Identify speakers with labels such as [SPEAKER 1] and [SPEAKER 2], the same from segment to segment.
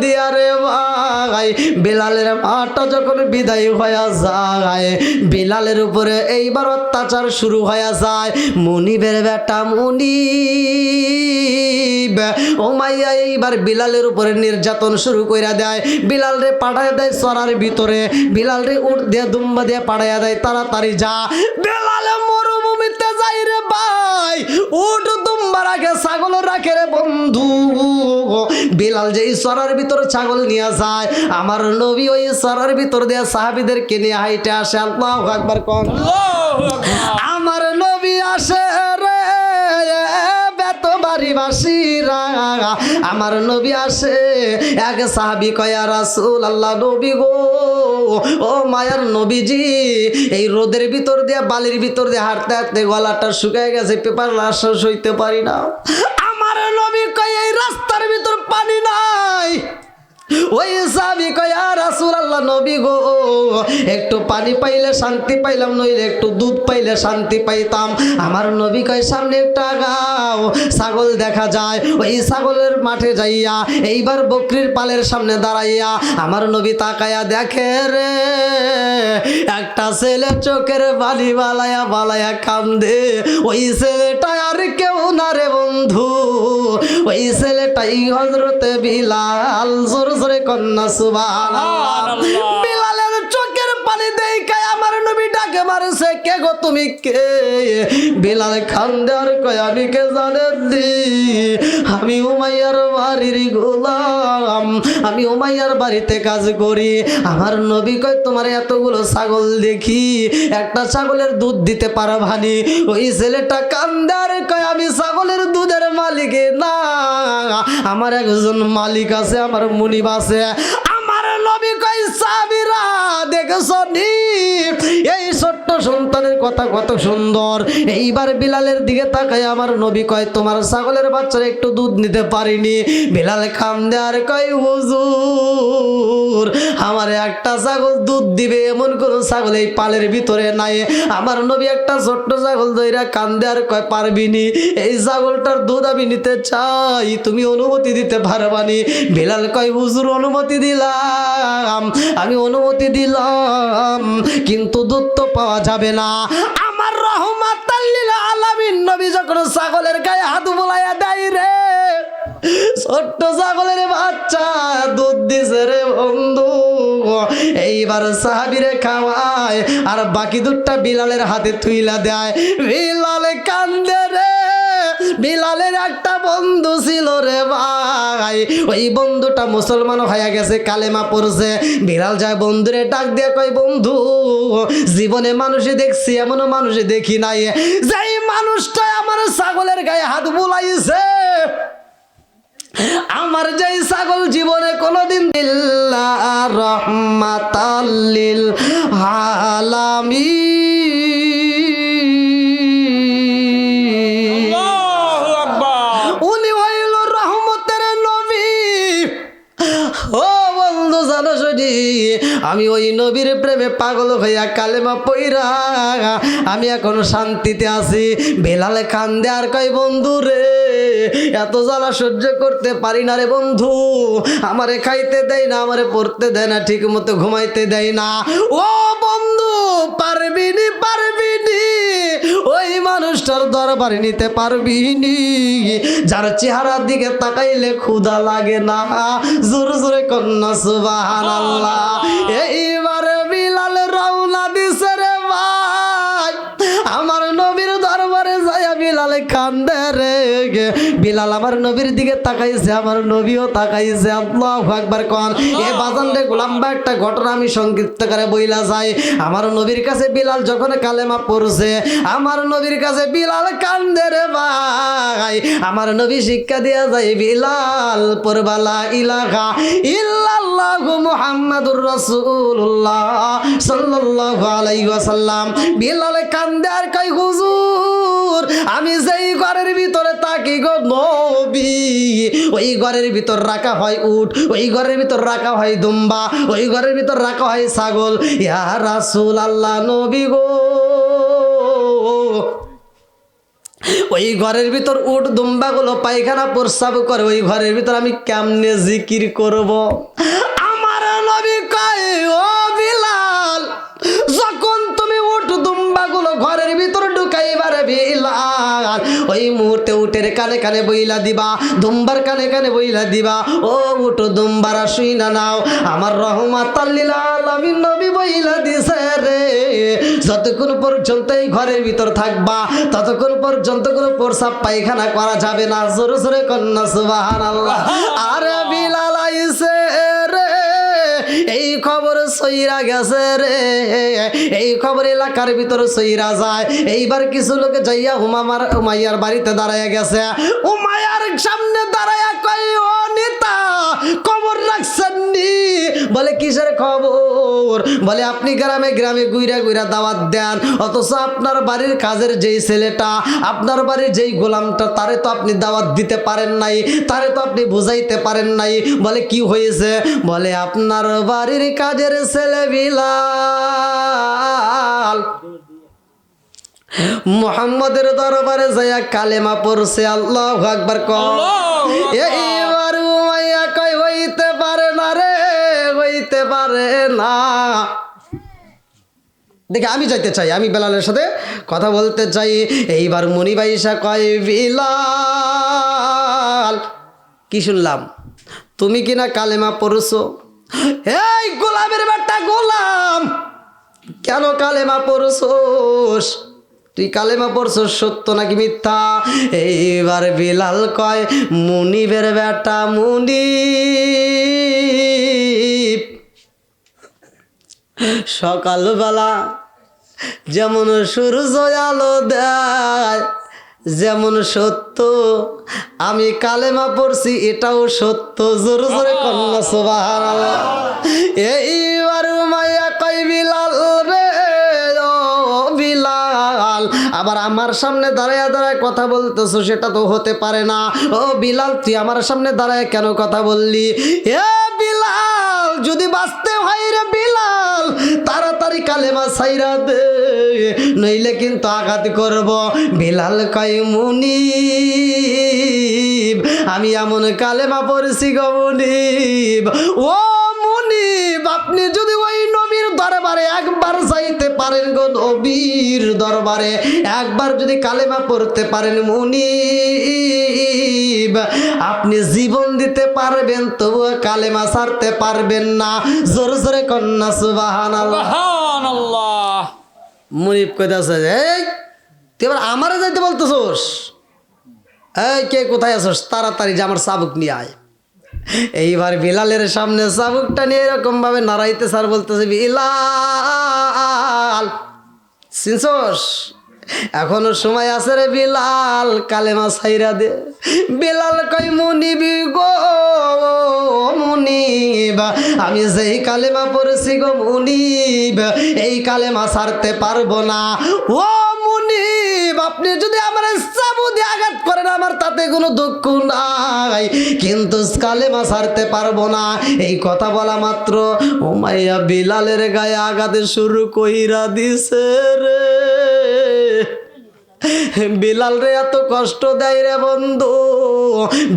[SPEAKER 1] দিয়া রে ভাই বিলালের মাটা যখন বিদায় হয়ে যায়, বিলালের উপরে এইবার অত্যাচার শুরু হয়ে যায়। মুনিবের বেটা মুনিব উমাইয়া এইবার বিলালের উপরে নির্যাতন শুরু কইরা দেয়। বিলাল রে পাঠায় দেয় চরার ভিতরে, বিলাল রে উঠ দিয়ে দুম্বা দিয়ে পাঠাইয়া দেয়, তাড়াতাড়ি যা। বিলাল মরুভূমিতে যাই রে ভাই, উঠ দুম্বা রাখে ছাগল রাখে রে বন্ধু। বিলাল যে চরার ভিতরে ছাগল নিয়ে যায়, আমার নবী ওই চরার ভিতর দিয়ে সাহাবীদেরকে নিয়ে হাইটে আসে। আল্লাহু আকবার কোন। আমার নবী আসে রে বেতবাড়িবাসীরা, আমার নবী আসে। এক সাহাবী কয় ইয়া রাসূলুল্লাহ, নবী গো, ও মায়ার নবীজি, এই রোদের ভিতর দিয়ে বালির ভিতর দিয়ে হাঁটতে হাঁটতে গলাটা শুকিয়ে গেছে, পেপার লাশ সইতে পারি না। আমার নবী কয় এই রাস্তার ভিতর পানি নাই। ওই সাহাবী কয় ইয়া রাসূলুল্লাহ, নবী গো, একটু পানি পাইলে শান্তি পাইলাম, নইলে একটু দুধ পাইলে শান্তি পাইতাম। আমার নবী কয় সামনে একটা আগাও, ছাগল দেখা যায়। ওই ছাগলের মাঠে যাইয়া এইবার বকরির পালের সামনে দাঁড়াইয়া আমার নবী তাকায়া দেখে রে একটা ছেলে চোখের বালি বালায়া বালায়া কান্দে। ওই ছেলেটা আর কেউ না রে বন্ধু, ওই ছেলেটাই হযরতে বিলাল। জোর জোরে কন্যা সুবহানাল্লাহ। বিলালের চোখের পানি দেখে আমার নবী ডাকে মারছে, কে গো তুমি কে? বিলাল কান্দে আর কয় আমি কে জানেন দি, আমি উমাইয়ার বাড়ির গোলাম, আমি উমাইয়ার বাড়িতে কাজ করি। আমার নবী কয় তোমার এতগুলো ছাগল দেখি, একটা ছাগলের দুধ দিতে পারবানি? ওই ছেলেটা কান্দে আর কয় আমি ছাগলের দুধের মালিক না, আমার একজন মালিক আছে, আমার মুনিব আছে। আমার নবী কয় সাহাবীরা দেখছো নি এই ছোট্ট সন্তানের কথা কত সুন্দর। এইবার বিলালের দিকে তাকায় আমার নবী কয় তোমার ছাগলের বাচ্চারা একটু দুধ নিতে পারিনি? বিলাল কান্দে আর কয় হুজুর, আমার একটা ছাগল দুধ দিবে এমন কোন ছাগল এই পালের ভিতরে নাই। আমার নবী একটা ছোট্ট ছাগল ধইরা কান্দে আর কয় পারবিনি? এই ছাগলটার দুধ আমি নিতে চাই, তুমি অনুমতি দিতে পারবানি? বিলাল কয় হুজুর অনুমতি দিলাম, আমি অনুমতি দিলাম, কিন্তু দুধ তো পাওয়া যাবে না। আমার রহমাতাল লিল আলামিন নবী যখন ছাগলের গায়ে হাত বুলাইয়া দেয় রে, ছোট্ট ছাগলের বাচ্চা দুধ দিছে রে বন্ধু। এইবার সাহাবীরে খাওয়ায় আর বাকি দুধটা বিলালের হাতে থুইলা দেয়। বিলালে কান্দে রে। বিলালের একটা বন্ধু ছিল রে ভাই, ওই বন্ধুটা মুসলমান হয়ে গেছে, কালেমা পড়ছে। বিলাল যায় বন্ধুরে ডাক দিয়ে কয় বন্ধু, জীবনে মানুষে দেখছি এমন মানুষে দেখি নাই, যেই মানুষটা আমার ছাগলের গায়ে হাত বুলাইছে, আমার যেই ছাগল জীবনে কোনোদিন বিল্লাহ রহমাতাল লিল আলামিন, উনি হইল রহমতের নবী। ও বন্ধু জানো শুনি, আমি ওই নবীর প্রেমে পাগল হইয়া কালেমা পইরা আমি এখন শান্তিতে আছি। বেলাল কান্দে আর কয় বন্ধু রে, এত জ্বালা সহ্য করতে পারি না রে বন্ধু, আমারে খাইতে দেয় না, আমারে পড়তে দেয় না, ঠিক মতো ঘুমাইতে দেয় না। ও বন্ধু পারবিনি পারবিনি, ওই মানুষটার দরবারে নিতে পারবিনি যার চেহারার দিকে তাকাইলে ক্ষুধা লাগে না। জোর জোরে কন্যা সুবহানাল্লাহ। এইবারে বিলাল রওনা দিছে রে ভাই, আমার নবীর দরবারে যায়। বিলাল কান্দে রে, বিলাল আমার নবীর দিকে তাকাইছে, আমার নবীও তাকাইছে। আল্লাহু আকবার কোন। এ বাজান রে গোলাম্বা একটা ঘটনা আমি সংক্ষিপ্ত করে বইলা যাই। আমার নবীর কাছে বিলাল যখন কালেমা পড়ছে, আমার নবীর কাছে বিলাল কান্দে রে ভাই। আমার নবী শিক্ষা দিয়া যায়, বিলাল পড়বা লা ইলাহা ইল্লাল্লাহু মুহাম্মাদুর রাসূলুল্লাহ সাল্লাল্লাহু আলাইহি ওয়াসাল্লাম। বিলাল কান্দে আর কয় হুজুর, আমি যেই ঘরের ভিতরে থাকি গো নবী, ওই ঘরের ভিতর রাখা হয় উট, ওই ঘরের ভিতর রাখা হয় দুম্বা, ওই ঘরের ভিতর রাখা হয় ছাগল। ইয়া রাসূলুল্লাহ, নবী গো, ওই ঘরের ভিতর উট দুম্বাগুলো পায়খানা প্রস্রাব করে, ওই ঘরের ভিতর আমি কেমনে জিকির করব? আমার নবী কয়, ও বিলাল, যখন তুমি উট দুম্বাগুলো ঘরের ভিতর ঢুকাইবার বিলাল, ওই মুহূর্তে উটের কানে কানে বইলা দিবা, দুম্বার কানে কানে বইলা দিবা, ও উট দুম্বারা শুই না নাও, আমার রহমাতাল লিল আলামিন নবী বইলা দিছে রে, যতক্ষণ পর্যন্ত এই ঘরের ভিতর থাকবা ততক্ষণ পর্যন্ত কোনো প্রস্রাব পায়খানা করা যাবে না। জোরে জোরে কন্যা সুবহানাল্লাহ। আরে বিলাল আইছে রে, এই খবর সইরা গেছে রে, এই খবর এলাকার ভিতরে সইরা যায়। এইবার কিছু লোকে যাইয়া উমাইয়ার বাড়িতে দাঁড়াইয়া গেছে। উমাইয়ার সামনে দাঁড়াইয়া কই, ও নেতা, খবর রাখছেন নি? বলে কিসের খবর? বলে আপনি গ্রামে গ্রামে গুইরা গুইরা দাওয়াত দেন, অথচ আপনার বাড়ির কাজের যেই ছেলেটা, আপনার বাড়ির যেই গোলামটা, তারে তো আপনি দাওয়াত দিতে পারেন নাই, তারে তো আপনি বুঝাইতে পারেন নাই। বলে কি হয়েছে? বলে আপনার বাড়ির কাজের ছেলে বিলাল মুহাম্মদের দরবারে যাইয়া কালেমা পড়ছে। আল্লাহু আকবার কও। এইবার উমাইয়া কই, হইতে পারে না রে, হইতে পারে না। দেখে আমি যাইতে চাই, আমি বেলালের সাথে কথা বলতে চাই। এইবার মুনিবাইসা কয়, বিলাল, কি শুনলাম তুমি কিনা কালেমা পড়ছো? এই গোলামের বেটা গোলাম, কেন কালেমা পড়ছোস? তুই কালেমা পড়ছস সত্য নাকি মিথ্যা? এইবার বিলাল কয়, মুনিবের বেটা মুনিব, সকালবেলা যেমন সূর্য আলো দেয়, যেমন সত্য আমি কালেমা পড়ছি এটাও সত্য। জোরে জোরে কন্যা সুবহানাল্লাহ। এইবার উমাইয়া কই, বিলাল রে, ও বিলাল, আবার আমার সামনে দাঁড়ায় দাঁড়ায় কথা বলতেছো, সেটা তো হতে পারে না। ও বিলাল, তুই আমার সামনে দাঁড়ায় কেন কথা বললি? এ বিলাল, যদি বাঁচতে হয় রে বিলাল, তাড়াতাড়ি কালেমা ছাইরা দে, নইলে কিন্তু আঘাত করব। বিলাল কয়, মুনিব, আমি এমন কালেমা পড়ছি গো মুনিব। ও মুনিব, আপনি যদি ওই নবীর দরবারে একবার যাইতে পারেন গো, নবীর দরবারে একবার যদি কালেমা পড়তে পারেন মুনিব, আপনি জীবন দিতে পারবেন, তবুও কালেমা ছাড়তে পারবেন না। জোরে জোরে কন্যা সুবহানাল্লাহ।
[SPEAKER 2] সুবহানাল্লাহ।
[SPEAKER 1] মুনিব কইতাছে, এই তুই এবার আমারে যাইতে বলতেছোস? এই কে কোথায় আছোস? তাড়াতাড়ি যে আমার চাবুক নিয়ে আয়। এইবার বিলালের সামনে চাবুকটা নিয়ে এরকম ভাবে নাড়াইতে স্যার বলতেছে, বিলাল, চিনছোস? এখনো সময় আছে রে বিলাল, কালেমা ছাইরা দে। বিলাল কই, মুনিবি গো মুনিব, আমি যেই কালেমা পড়েছি গো মুনিব, এই কালেমা ছাড়তে পারবো না। ও মুনিব, আপনি যদি আমার চাবু দিয়ে আঘাত করেন আমার তাতে কোনো দুঃখ নাই, কিন্তু কালেমা ছাড়তে পারবো না। এই কথা বলা মাত্র উমাইয়া বিলালের গায়ে আঘাতে শুরু কইরা দিছে রে। বিলাল রে এত কষ্ট দেয় রে বন্ধু,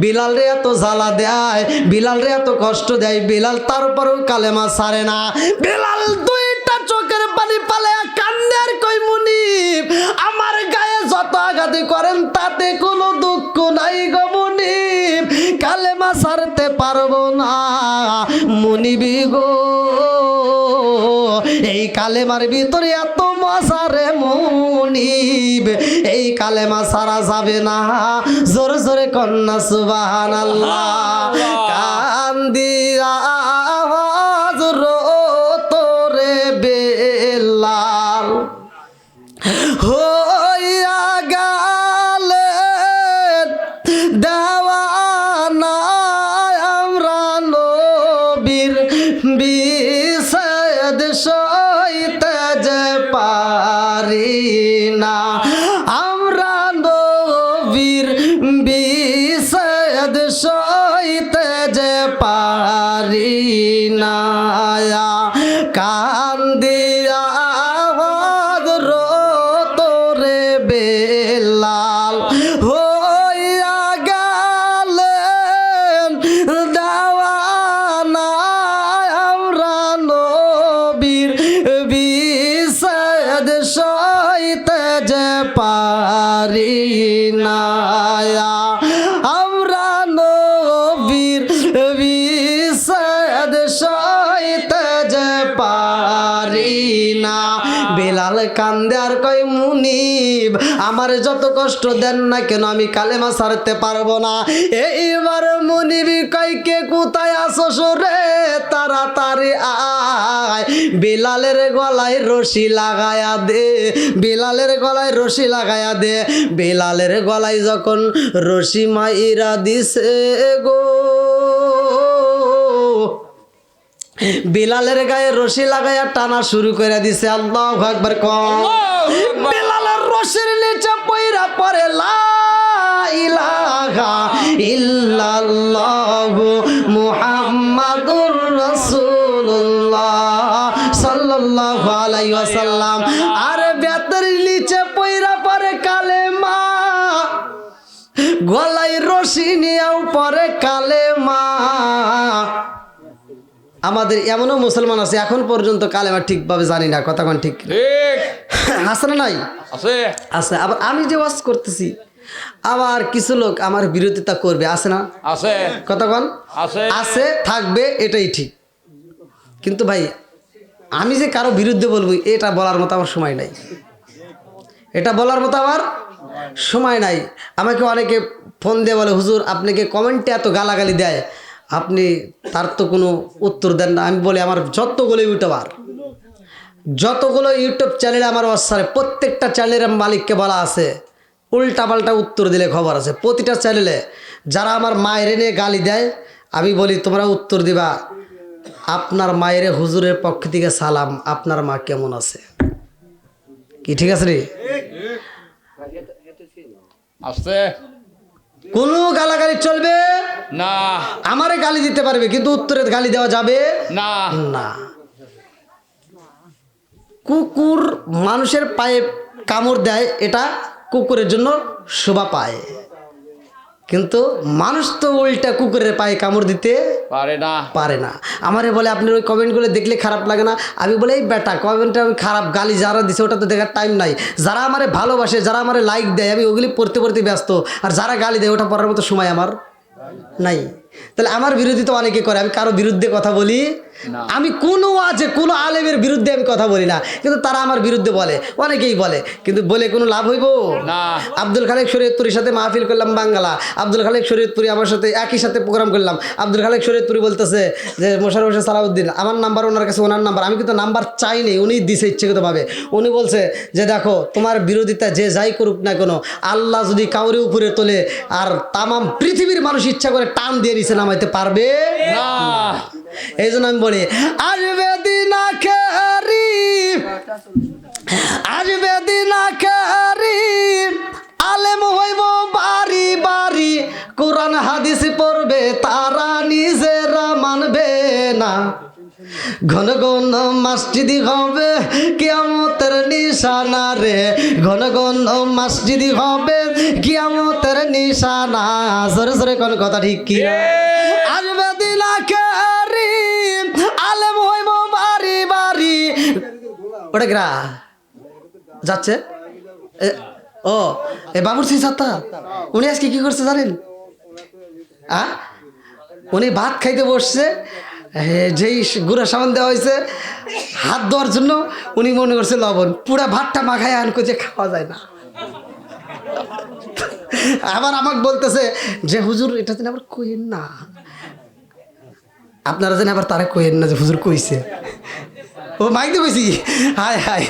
[SPEAKER 1] বিলাল রে এত জ্বালা দেয়, বিলাল রে এত কষ্ট দেয়, বিলাল তারপরেও কালেমা ছাড়ে না। বিলাল দুইটা চোখের পানি পালে কান্দে আর কই, মুনিব, আমার গায়ে যত আঘাত করেন তাতে কোনো দুঃখ নাই গো মুনিব, কালেমা ছাড়তে পারবো না। মুনিবি গো, এই কালেমার ভিতরে এত মজা রে মুনিব, এই কালেমা ছাড়া যাবে না। জোরে জোরে কন্যা সুবহানাল্লাহ। কান্দিয়া তোরে বেলাল হইয়া গেলেন দেওয়ানা, আমরা নবীর বিষেদ সইতে যে পারি না, আমরা নবীর বিষেদ সইতে যে পারি না আমরা নবীর বিসাদ সইতে যে পারি না। বেলাল কান্দে আর কই মুনিব আমার যত কষ্ট দেন না কেন আমি কালেমা ছাড়তে পারবো না। এইবার মুনিব কই কে কোথায় আসো সরে তাড়াতাড়ি আয়, বেলালের গলায় রশি লাগায়া দে, বেলালের গলায় রশি লাগায়া দে। বেলালের গলায় যখন রশি মাইরা দিছে গো, বেলালের গায়ে রশি লাগায়া টানা শুরু করে দিছে। আল্লাহু আকবার কম। বেলালের রশির নিচে পয়রা পড়ে লা ইলাহা ইল্লাল্লাহু মুহাম্মাদুর রাসূলুল্লাহ সাল্লাল্লাহু আলাইহি ওয়াসাল্লাম। আর বেতের নিচে পয়রা পড়ে কালেমা, গলায় রশি নিয়েও পড়ে কালেমা। আমাদের এমনও মুসলমান আছে এখন পর্যন্ত কালেমা ঠিকভাবে জানি না। কথা কোন ঠিক আছে না? নাই আছে। আবার আমি যে ওয়াজ করতেছি আবার কিছু লোক আমার বিরোধিতা করবে, আছে না? আছে। কথা কোন আছে, থাকবে, এটাই ঠিক। কিন্তু ভাই আমি যে কারো বিরুদ্ধে বলবো এটা বলার মতো আমার সময় নাই, এটা বলার মতো আমার সময় নাই। আমাকে অনেকে ফোন দিয়ে বলে হুজুর আপনাকে কমেন্টে এত গালাগালি দেয়, আপনি তার তো কোনো উত্তর দেন না। আমি বলি আমার যতগুলো ইউটিউব চ্যানেলে আমার অসারে প্রত্যেকটা চ্যানেলের মালিককে বলা আছে উল্টাপাল্টা উত্তর দিলে খবর আছে। প্রতিটা চ্যানেলে যারা আমার মায়ের নিয়ে গালি দেয় আমি বলি তোমরা উত্তর দিবা আপনার মায়ের হুজুরের পক্ষ থেকে সালাম, আপনার মা কেমন আছে? কি ঠিক আছে রে? কোনো গালাগালি চলবে না। আমারে গালি দিতে পারবে কিন্তু উত্তরে গালি দেওয়া যাবে না। না। কুকুর মানুষের পায়ে কামড় দেয়, এটা কুকুরের জন্য শোভা পায়, কিন্তু মানুষ তো উল্টা কুকুরের পায়ে কামড় দিতে পারে না। আমারে বলে আপনার ওই কমেন্টগুলো দেখলে খারাপ লাগে না? আমি বলে এই বেটা কমেন্টে আমি খারাপ গালি যারা দিছে ওটা তো দেখার টাইম নাই। যারা আমারে ভালোবাসে, যারা আমারে লাইক দেয় আমি ওগুলি পড়তে ব্যস্ত, আর যারা গালি দেয় ওটা পড়ার মতো সময় আমার নাই। তাহলে আমার বিরোধী তো অনেকে করে, আমি কারো বিরুদ্ধে কথা বলি আমি কোনো আলেমের বিরুদ্ধে আমি কথা বলি না, কিন্তু তারা আমার বিরুদ্ধে বলে, অনেকেই বলে, কিন্তু বলে কোনো লাভ হইব না। আব্দুল খালেক শরীয়তপুরীর সাথে মাহফিল করলাম বাঙ্গালা, আব্দুল খালেক শরীয়তপুরী আমার সাথে একই সাথে প্রোগ্রাম করলাম। আব্দুল খালেক শরীয়তপুরী বলতেছে যে মোশাররফ হোসেন সালাউদ্দিন আমার নাম্বার ওনার কাছে, ওনার নাম্বার আমি কিন্তু নাম্বার চাইনি, উনি দিছে ইচ্ছাকৃতভাবে। উনি বলছে যে দেখো তোমার বিরোধিতা যে যাই করুক না কেন, আল্লাহ যদি কাউরে উপরে তোলে আর তামাম পৃথিবীর মানুষ ইচ্ছা করে টান দিয়ে নিচে নামাইতে পারবে না। এই জন্য আমি বলি আসবে দিন আখেরি আলেম হইব বাড়ি বাড়ি, কোরআন হাদিস পড়বে তারা নিজেরা মানবে না। ঘন ঘন মসজিদি হবে কিয়ামতের নিশানা রে, ঘন ঘন মসজিদি হবে কিয়ামতের নিশানা। জোরে জোরে কোন কথা ঠিক কি? আসবে দিন আখেরি আলেম হইব বাড়ি বাড়ি। ওটা গ্রা যাচ্ছে ও এ বাবুর সেই সাত্তা উনি আজকে কি করছে জানেন? উনি ভাত খাইতে বসছে, যেই গুঁড়া সাবান দেওয়া হয়েছে হাত ধোয়ার জন্য উনি মনে করছে লবণ, পুরা ভাতটা মাখায় আন করছে খাওয়া যায় না। আবার আমাকে বলতেছে যে হুজুর এটা যেন আবার কইেন না, আপনারা যেন আবার তারা কইেন না যে হুজুর কইছে। ও মাইতে কইছি হায় হায়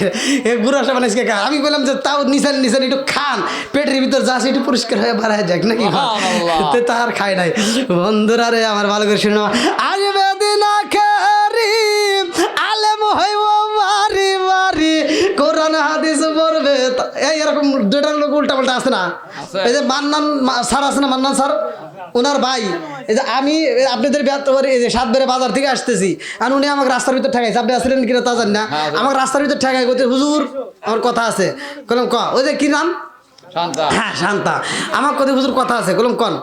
[SPEAKER 1] এ গুঁড়া সাবান আজকে খা। আমি বললাম যে তাও নিশান নিশান একটু খান, পেটের ভিতর যা একটু পরিষ্কার হয়ে বাড়ায় যাক নাকি, তার খায় নাই। বন্ধুরা রে আমার ভালো করে শুনো, আসবে দিন আখেরি আলেম হইব বাড়ি বাড়ি, কোরআন হাদিস পড়বে। এই এরকম দুইটা লোক উল্টা পাল্টা আছে না? এই যে মান্নান স্যার আছে না, মান্নান স্যার ওনার ভাই, এই যে আমি আপনাদের সাত বেড়ে বাজার থেকে আসতেছি আর উনি আমাকে রাস্তার ভিতর ঠেকাইছে, আপনি আসলেন কিনা তা জান না, আমাকে রাস্তার ভিতর ঠেকাই বলতে হুজুর আমার কথা আছে। বললাম ক, ওই যে কি নাম? হ্যাঁ শান্তা। আমার কথা হুজুর কথা আছে, বললাম কন।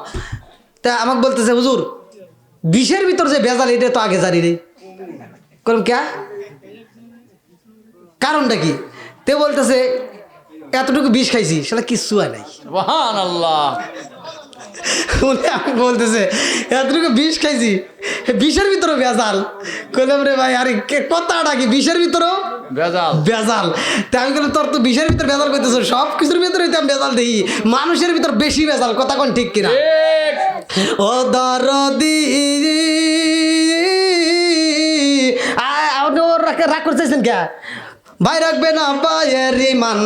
[SPEAKER 1] তা আমাকে বলতেছে হুজুর বিষের ভিতর যে ভেজাল এটা তো আগে জানি নেই। বললাম ক্যা, কারণটা কি? তে বলতেছে এতটুকু বিষ খাইছি সেটা কিচ্ছু হয় নাই।
[SPEAKER 2] সুবহানাল্লাহ।
[SPEAKER 1] উনি আমি বলতেছে এতটুকু বিষ খাইছি, বিষের ভিতরে ভেজাল। কইলাম রে ভাই আরে কথাটা কি বিষের ভিতরেও
[SPEAKER 2] ভেজাল?
[SPEAKER 1] ভেজাল। তাই আমি বললাম তোর তো বিষের ভিতরে ভেজাল করতেছ, সব কিছুর ভিতরে আমি ভেজাল দেখি, মানুষের ভিতর বেশি ভেজাল। কথা কোন ঠিক কিনা?
[SPEAKER 2] ঠিক।
[SPEAKER 1] ও দরদি রাগ করতেছেন কে? ভাই রাখবে না ভাইয়ের ইমান,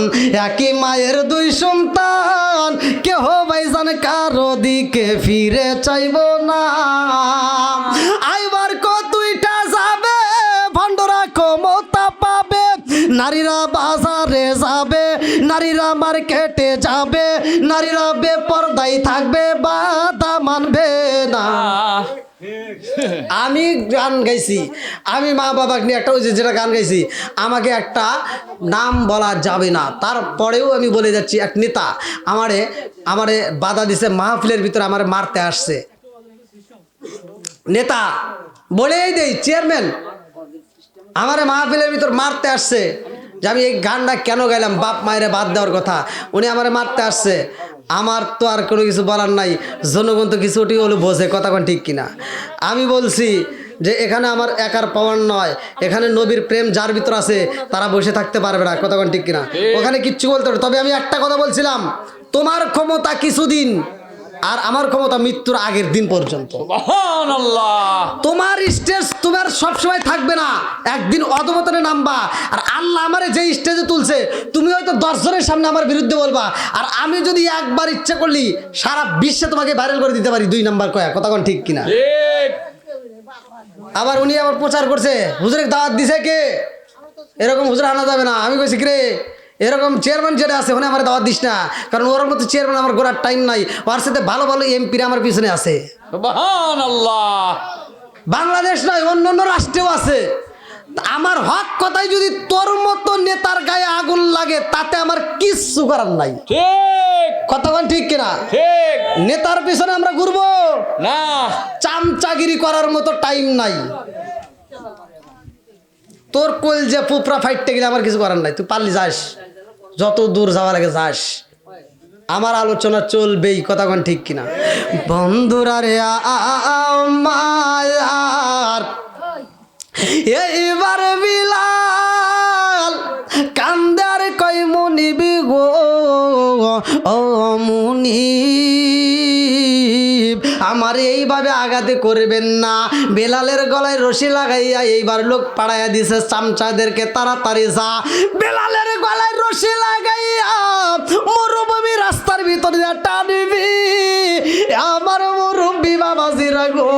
[SPEAKER 1] একই মায়ের দুই সন্তান, কেহ ভাইজান কারো দিকে ফিরে চাইব না। আইবার কতইটা যাবে, ভণ্ডরা ক্ষমতা পাবে, নারীরা বাজারে যাবে, নারীরা মার্কেটে যাবে, নারীরা বেপরদায় থাকবে, বাধা মানবে না। আমি গান গাইছি, আমি মা বাবাকে নিয়ে একটা ওই যেটা গান গাইছি, আমাকে একটা নাম বলা যাবে না, তারপরেও আমি বলে যাচ্ছি এক নেতা আমারে বাধা দিছে, মাহফিলের ভিতরে আমারে মারতে আসছে। নেতা বলেই দেই, চেয়ারম্যান আমারে মাহফিলের ভিতর মারতে আসছে যে আমি এই গানটা কেন গাইলাম, বাপ মায়েরে বাদ দেওয়ার কথা। উনি আমারে মারতে আসছে, আমার তো আর কোনো কিছু বলার নাই, জনগণ তো কিছু ওটি হলো বোঝে। কথা কোন ঠিক কিনা? আমি বলছি যে এখানে আমার একার পাওয়ার নয়, এখানে নবীর প্রেম যার ভিতর আছে তারা বসে থাকতে পারবে না। কথা কোন ঠিক কিনা? ওখানে কিচ্ছু বলতে হবে। তবে আমি একটা কথা বলছিলাম, তোমার ক্ষমতা কিছুদিন, আর আমার ক্ষমতা মৃত্যুর আগের দিন পর্যন্ত।
[SPEAKER 2] সুবহানাল্লাহ।
[SPEAKER 1] তোমার স্টেজ তোমার সবসময় থাকবে না, একদিন অধপতনে নামবা। আর আল্লাহ আমারে যে স্টেজে তুলছে, তুমি হয়তো 10 জনের সামনে আমার বিরুদ্ধে বলবা, আর আমি যদি একবার ইচ্ছা করলি সারা বিশ্বে তোমাকে ভাইরাল করে দিতে পারি 2 নাম্বার কয়া। কথা কোন ঠিক কিনা?
[SPEAKER 2] ঠিক।
[SPEAKER 1] আবার উনি আবার প্রচার করছে, হুজুরের দাওয়াত দিছে কে, এরকম হুজুর আনা যাবে না। আমি কইছি কিরে, এরকম চেয়ারম্যান যেটা আছে ওখানে আমার দাওয়াত দিস না, কারণ ওর মতো চেয়ারম্যান আমার ঘোরার টাইম নাই। ওর সাথে ভালো ভালো এমপিরা আমার পিছনে আছে।
[SPEAKER 2] সুবহানাল্লাহ।
[SPEAKER 1] বাংলাদেশ নয়, অন্য অন্য রাষ্ট্রেও আছে। আমার হক কথাই যদি তোর মতো নেতার গায়ে আগুন লাগে, তাতে আমার কিচ্ছু করার নাই।
[SPEAKER 2] ঠিক।
[SPEAKER 1] কতক্ষণ ঠিক কিনা?
[SPEAKER 2] ঠিক।
[SPEAKER 1] নেতার পিছনে আমরা ঘুরবো
[SPEAKER 2] না।
[SPEAKER 1] চামচাগিরি করার মতো টাইম নাই। তোর কোল যে পুপরা ফাইটতে গেলে আমার কিছু করার নাই, তুই পারলি যাস, যত দূর যাওয়া লাগে যাস, আমার আলোচনা চলবেই। কথা কোন ঠিক কিনা? বন্ধুরা রে মায়ার এইবার বিলাল কান্দার কই মুনিবি গো, ও মুনিব আমার এইভাবে আঘাতে করবেন না। বেলালের গলায় রশি লাগাইয়া এইবার লোক পাড়াইয়া দিছে চামচাদেরকে, তাড়াতাড়ি যা। বেলালের গলায় রশি লাগাইয়া মরুভূমি রাস্তার ভিতর দিয়ে টানবি। আমার মুরব্বি বাবাজিরা গো,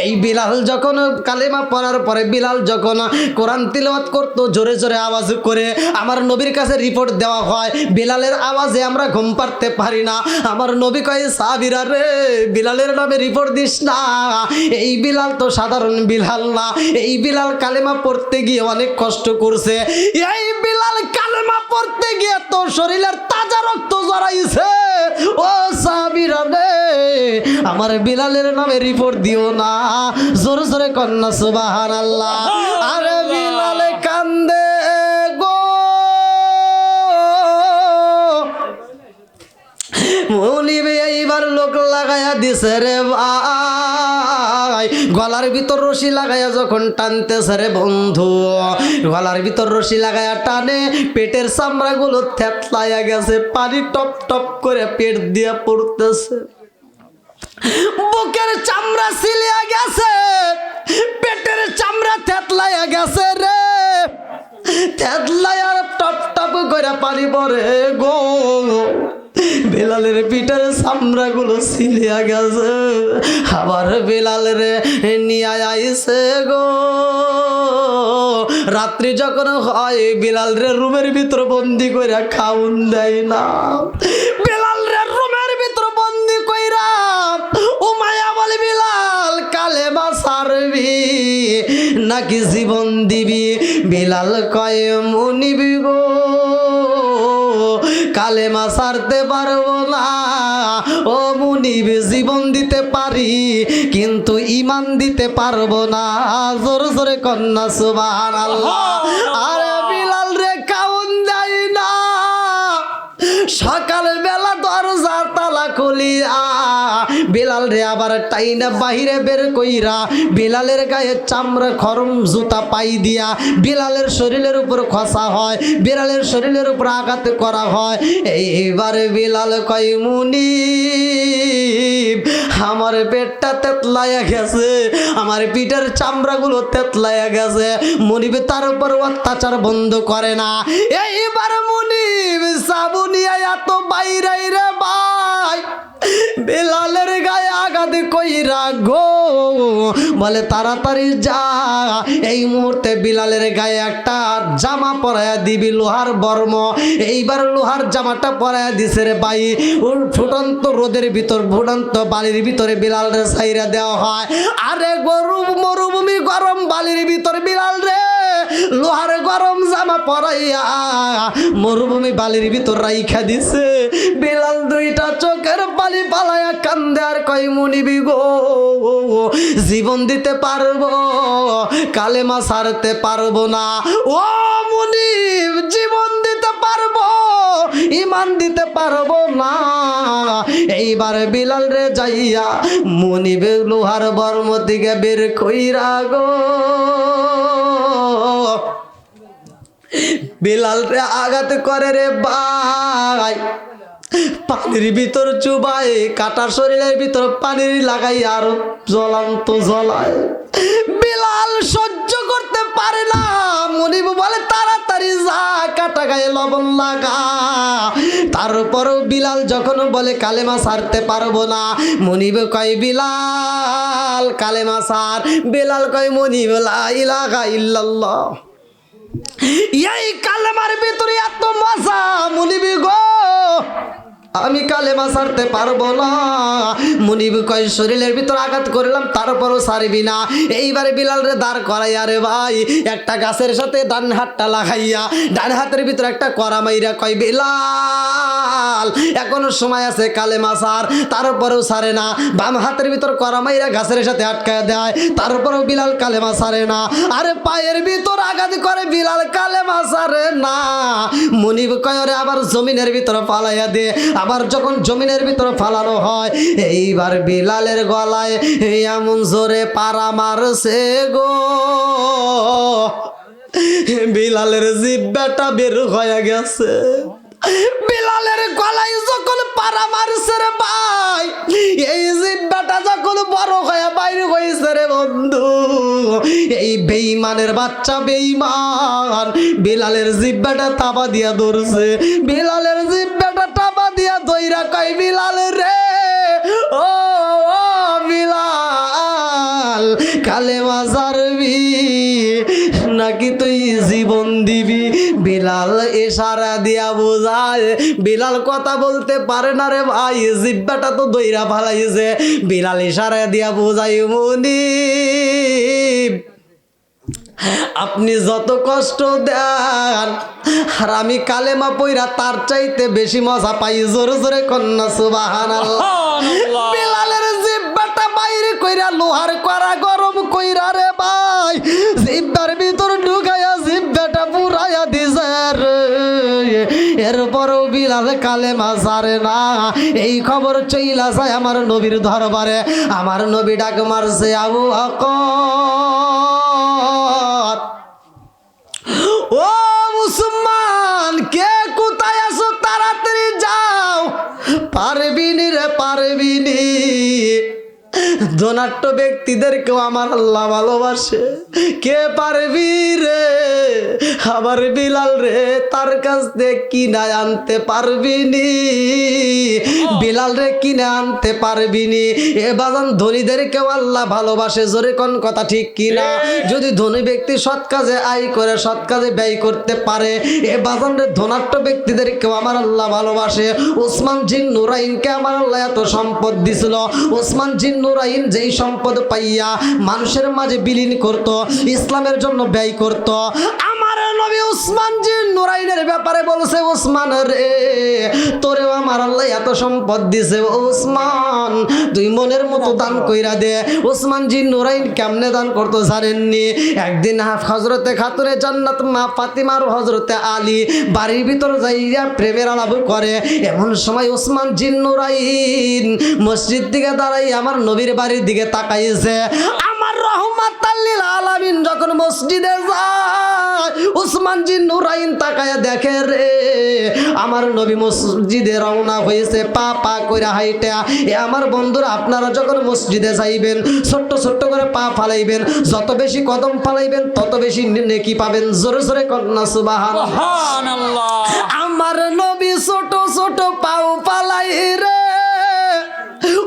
[SPEAKER 1] এই বিলাল যখন কালেমা পড়ার পরে বিলাল যখন কোরআন তিলাওয়াত করতো জোরে জোরে আওয়াজ করে, আমার নবীর কাছে রিপোর্ট দেওয়া হয় বিলালের আওয়াজে আমরা ঘুম পাড়তে পারি না। আমার নবী কয় সাহাবীরা রে, বিলালের নামে রিপোর্ট দিস না, এই বিলাল তো সাধারণ বিলাল না, এই বিলাল কালেমা পড়তে গিয়ে অনেক কষ্ট করছে, এই বিলাল কালেমা পড়তে গিয়ে তো শরীরের তাজা রক্ত জড়াইছে। ও সাহাবীরা রে, আমার বিলালের নামে রিপোর্ট দিও না। জোরে জোরে কন্যা সুবহানাল্লাহ। আরে বিলালে কান্দে গো, মুনিবে এইবার লোক লাগাইয়া দিছে রে ভাই, গলার ভিতর রশি লাগাইয়া যখন টানতেছে রে বন্ধু, গলার ভিতর রশি লাগাইয়া টানে, পেটের চামড়াগুলো থেতলাইয়া গেছে, পানি টপ টপ করে পেট দিয়ে পড়তেছে, বুকের চামড়া সিলিয়া গেছে, পেটের চামড়া থেতলাইয়া গেছে রে, থেতলাইয়া টপ টপ করে পানি পড়ে গো। বেলালের পিঠের চামড়াগুলো সিলিয়া গেছে, আবার বেলালের নিয়ে আইছে গো। রাত্রি যখন হয় বিলাল রে রুমের ভিতর বন্দি কইরা খাউন দেয় না, বেলাল রে রুমের ভিতর বন্দি কইরা উমাইয়া বলে বিলাল কালেমা ছাড়বি নাকি জীবন দিবি? বিলাল কয় মুনিবি গো, কালেমা ছাড়তে পারবো না। ও মুনিব জীবন দিতে পারি কিন্তু ঈমান দিতে পারবো না। জোরে জোরে কন্যা সুবহানাল্লাহ। আরে বিলাল রে কাউন দেয় না, খুলিয়া বিলাল রে আবার টাইনা বাহিরে বের কইরা বিলালের গায়ে চামড়া খরম জুতা পাই দিয়া বিলালের শরীরের উপর খসা হয়, বিলালের শরীরের উপর আঘাত করা হয়। এইবারে বিলাল কয় মুনিব আমার পেটটা তেতলাইয়া গেছে, আমার পিঠের চামড়াগুলো তেতলাইয়া গেছে। মুনিব তার উপর অত্যাচার বন্ধ করে না। এইবার মুনিব সাবুনিয়া এত বাইরাই রে ভাই বিলালের গায়ে আঘাত কইরা গো বলে তাড়াতাড়ি যা, এই মুহূর্তে বিলালের গায়ে একটা জামা পরাইয়া দিবি লোহার বর্ম। এইবার লোহার জামাটা পরাইয়া দিছে রে ভাই। ফুটন্ত রোদের ভিতর ফুটন্ত বালির ভিতরে বিলালের ছাইরা দেওয়া হয়। আরে গরু মরুভূমি গরম বালির ভিতর বিলাল রে লোহার গরম জামা পরাইয়া মরুভূমি বালির ভিতর রাইখা দিছে। বিলাল দুইটা চোখের পানি পালাইয়া কান্দে আর কই মুনিবি গো জীবন দিতে পারবো কালেমা ছাড়তে পারবো না। ও মুনিব জীবন দিতে পারবো ইমান দিতে পারবো না। এইবার বিলাল রে যাইয়া মুনিব লোহার বর্ম থেকে বের কইরা গো বিলাল রে আঘাত করে রে ভাই। পানির ভিতর চুবাই কাটা শরীরের ভিতর পানির লাগাই আর জ্বলান্ত জ্বলায়। বিলাল সহ্য করতে পারে না। মুনিব বলে তাড়াতাড়ি যা কাটা গায়ে লবণ লাগা। তারপরও বিলাল যখন বলে কালেমা ছাড়তে পারবো না, মুনিব কয় বিলাল কালেমা ছাড়। বিলাল কয় মুনিব লা ইলাহা ইল্লাল্লাহ। এই কালেমার ভিতরে এত মজা মুনিবি গো আমি কালেমা ছাড়তে পারবো না। মুনিব কয় শরীরের ভিতর আঘাত করলাম তারপরও ছাড়বি না। এইবারে বিলাল রে দাঁড় করাই আরে ভাই একটা গাছের সাথে ডান হাতটা লাগাইয়া ডান হাতের ভিতর একটা কড়া মাইরা কয় বিলাল এখনো সময় আছে কালেমা ছাড়। তারপরেও ছাড়ে না। বাম হাতের ভিতর কড়া মাইরা গাছের সাথে আটকায় দেয় তারপরেও বিলাল কালেমা ছাড়ে না। আরে পায়ের ভিতর আঘাত করে বিলাল কালেমা ছাড়ে না। মুনিব কয় রে আবার জমিনের ভিতর ফালাইয়া দে। আবার যখন জমিনের ভিতর ফালানো হয় এইবার বিলালের গলায় এমন জোরে পাড়া মারছে গো বিলালের জিহ্বাটা বের হয়ে গেছে। বিলালের গলায় যখন পাড়া মারছে রে ভাই এই জিহ্বাটা যখন বড় হয়ে বাইরে হয়েছে রে বন্ধু এই বেঈমানের বাচ্চা বেঈমান বিলালের জিহ্বাটা তাবা দিয়া ধরছে। বিলালের জিহ্বাটা তাবা দিয়া ধইরা কই বিলাল রে ও বিলাল কালেমা ছাড়বি নাকি তুই জীবন দিবি? বিলাল ইশারা দিয়া বোঝায়। বিলাল কথা বলতে পারে না রে ভাই জিহ্বাটা তো দইরা ফালাইছে। বিলাল ইশারা দিয়া বোঝায় মুনিব আপনি যত কষ্ট দেন আর আমি কালেমা পইরা তার চাইতে বেশি মজা পাই। জোরে জোরে কন্যা সুবহানাল্লাহ। বিলালের জিহ্বাটা বাইরে কইরা লোহার কড়া গরম কইরা রে ভাই জিহ্বার ভিতর ঢুকাইয়া জিহ্বাটা পুরাইয়া দিছে রে। এরপরও বিলাল কালেমা ছাড়ে না। এই খবর চইলা যায় আমার নবীর দরবারে। আমার নবী ডাক মারছে আবু বকর ও মুসলমান কে কোথায় আছো তাড়াতাড়ি যাও। পারবিনি রে পারবিনি। ধনাঢ্য ব্যক্তিদেরকেও আমার আল্লাহ ভালোবাসে। কে পারবি রে আমার বিলাল রে তার কাছ থেকে কিনে আনতে পারবিনি? বিলাল রে কিনে আনতে পারবিনি? এ বাজান ধনীদেরকেও আল্লাহ ভালোবাসে। জোরে কোন কথা ঠিক কিনা? যদি ধনী ব্যক্তি সৎ কাজে আয় করে সৎ কাজে ব্যয় করতে পারে এ বাজান রে ধনাঢ্য ব্যক্তিদেরকেও আমার আল্লাহ ভালোবাসে। ওসমান জিন নুরাইনকে আমার আল্লাহ এত সম্পদ দিছিল। ওসমান জিন নুরাইন যেই সম্পদ পাইয়া মানুষের মাঝে বিলীন করত, ইসলামের জন্য ব্যয় করত। আমার নবী উসমান জি নুরাইনের ব্যাপারে বলছে, উসমান রে তোরেও আমার আল্লাহ এত সম্পদ দিছে, উসমান তুই মনের মতো দান কইরা দে। উসমান জি নুরাইন কেমনে দান করতো জানেননি? একদিন হযরতে খাতুনে জান্নাত মা ফাতিমার হযরতে আলী বাড়ির ভিতর যাইয়া প্রেমের আলাপ করে। এমন সময় উসমান জি নুরাইন মসজিদ দিকে দাঁড়াই আমার নবীর বাড়ির দিকে তাকাইছে। আমার রহমাতাল লিল আলামিন যখন মসজিদে যায়, উসমান জি নুরাইন তাকায়া দেখে রে আমার নবী মসজিদে রওনা হয়েছে পা পা কইরা হাইটা। এ আমার বন্ধুরা, আপনারা যখন মসজিদে যাইবেন ছোট্ট ছোট্ট করে পা ফালাইবেন, যত বেশি কদম ফালাইবেন তত বেশি নেকি পাবেন। জোরে জোরে কন্যা সুবহানাল্লাহ।
[SPEAKER 2] সুবহানাল্লাহ।
[SPEAKER 1] আমার নবী ছোট ছোট পাও পালাই রে।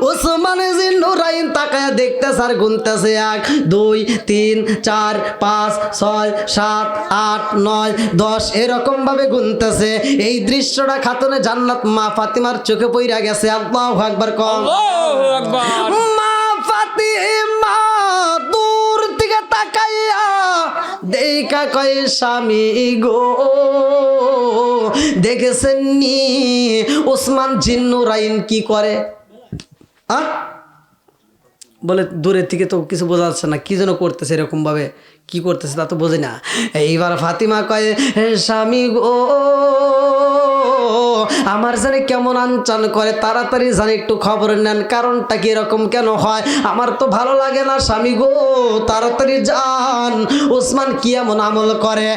[SPEAKER 1] উসমান জি নুরাইন তাকায়া দেখতেছে আর গুনতেছে 1 2 3 4 5 6 7 8 9 10 এরকম ভাবে গুনতেছে। এই দৃশ্যটা খাতুনে জান্নাত মা ফাতিমার চোখে পইরা গেছে। আল্লাহু আকবার কম।
[SPEAKER 2] আল্লাহু আকবার।
[SPEAKER 1] মা ফাতিমা দূর থেকে তাকাইয়া দেখা কয় স্বামী গো দেখেছেন নি উসমান জি নুরাইন কি করে? বলে দূরের থেকে তো কিছু বোঝা যাচ্ছে না, কি যেন করতেছে, এরকম ভাবে কি করতেছে তা তো বোঝে না। এইবার ফাতিমা কয় স্বামী গো আমার জানে কেমন আনচান করে, তাড়াতাড়ি জানি একটু খবর নেন, কারণটা কি এরকম কেন হয়, আমার তো ভালো লাগে না স্বামী গো, তাড়াতাড়ি যান উসমান কি এমন আমল করে।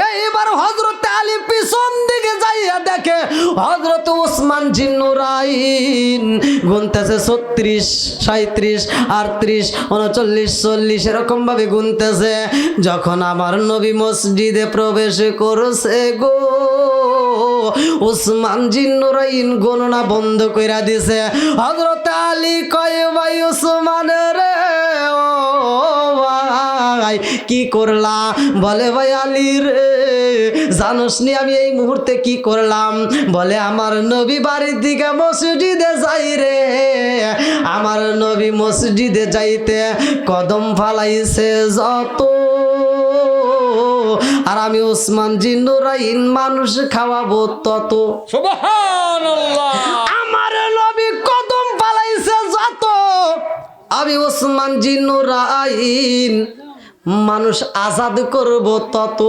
[SPEAKER 1] এইবার হযরতে আলী পিছন দিকে যাইয়া দেখে হযরত উসমান জি নুরাইন গুনতেছে 36 37 38 39 40 এরকম ভাবে গুনতেছে। যখন আমার নবী মসজিদে প্রবেশ করছে গো উসমান জি নুরাইন গণনা বন্ধ কইরা দিছে। হযরত আলী কয় ভাই উসমান রে ও ভাই কি করলা? বলে ভাই আলী রে জানোস নি আমি এই মুহূর্তে কি করলাম? বলে আমার নবী বাড়ির দিকে মসজিদে যাই রে, আমার নবী মসজিদে যাইতে কদম ফালাইছে যত, আর আমি উসমান জি নুরাইন মানুষ খাওয়াবো তত।
[SPEAKER 2] সুবহানাল্লাহ।
[SPEAKER 1] আমার নবী কদম ফালাইছে যত, আমি উসমান জি নুরাইন মানুষ আজাদ করব তত।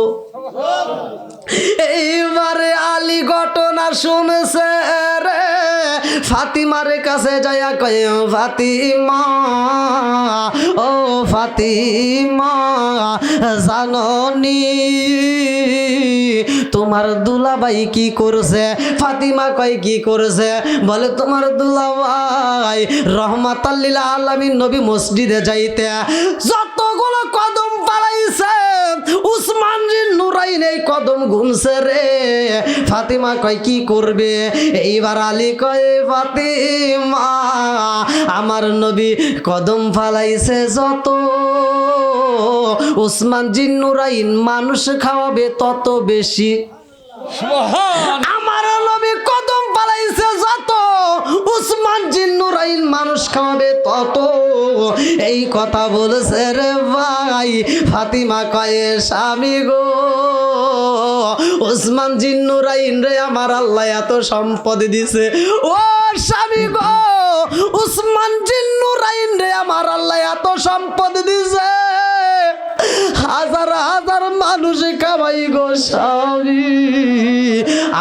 [SPEAKER 1] এইবারে আলী ঘটনা শুনেছে রে, ফাতিমার কাছে যাইয়া কয় ফাতিমা ও ফাতিমা জাননি তোমার দুলাভাই কি করছে? ফাতিমা কয় কি করছে? বলে তোমার দুলাভাই রহমাতাল লিল আলামিন নবী মসজিদে যাইতে যতগুলো কদম পালাইছে উসমান জি নুরাইন এই কদম গুনছে রে। ফাতিমা কয় কি করবে? এইবার আলী কয় ফাতিমা আমার নবী কদম ফালাইছে যত, উসমান জি নুরাইন মানুষ খাওয়াবে তত বেশি।
[SPEAKER 2] সুবহান।
[SPEAKER 1] আমার নবী কদম ফালাইছে যত, উসমান জি নুরাইন মানুষ খাওয়াবে তত। এই কথা বলেছে রে ভাই। ফাতিমা কয় স্বামী গো উসমান জি নুরাইন রে আমার আল্লাহ এত সম্পদ দিছে, ও স্বামী গো উসমান জি নুরাইন রে আমার আল্লাহ এত সম্পদ দিছে, হাজার হাজার মানুষ খাওয়াই গো স্বামী,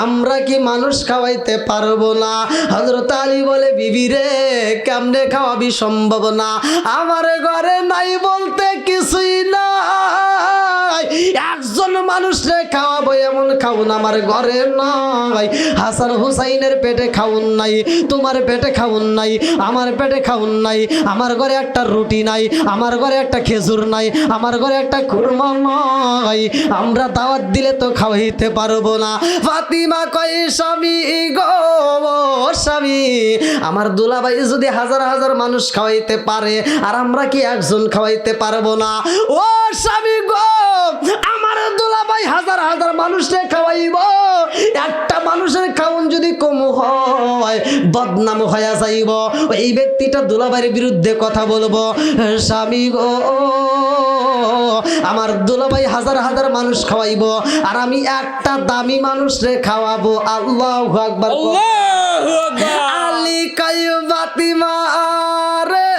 [SPEAKER 1] আমরা কি মানুষ খাওয়াইতে পারবো না? হযরত আলী বলে বিবি রে কেমনে খাওয়াবি? সম্ভব না, আমার ঘরে নাই বলতে কিছুই নাই, একজন মানুষ রে খাওয়াবো এমন খাউন আমার ঘরে নাই। হাসান হুসাইনের পেটে খাউন নাই, তোমার পেটে খাউন নাই, আমার পেটে খাউন নাই, আমার ঘরে একটা রুটি নাই, আমার ঘরে একটা খেজুর নাই, আমার ঘরে একটা খুরমা নাই, আমরা দাওয়াত দিলে তো খাওয়াইতে পারবো না। ফাতিমা কয় স্বামী গো স্বামী আমার দুলাভাই যদি হাজার হাজার মানুষ খাওয়াইতে পারে আর আমরা কি একজন খাওয়াইতে পারবো না? ও স্বামী গো আমার দুলাভাই হাজার হাজার মানুষকে খাওয়াইব, একটা মানুষের খাওন যদি কম হয় বদনাম হয়ে যাইব, এই ব্যক্তিটা দুলাভাইয়ের বিরুদ্ধে কথা বলবো। স্বামী গো আমার দুলাভাই হাজার হাজার মানুষ খাওয়াইবো আর আমি একটা দামি মানুষ রে খাওয়াবো। আল্লাহু আকবার।
[SPEAKER 2] আল্লাহু আকবার।
[SPEAKER 1] আলী কাই ফাতিমা রে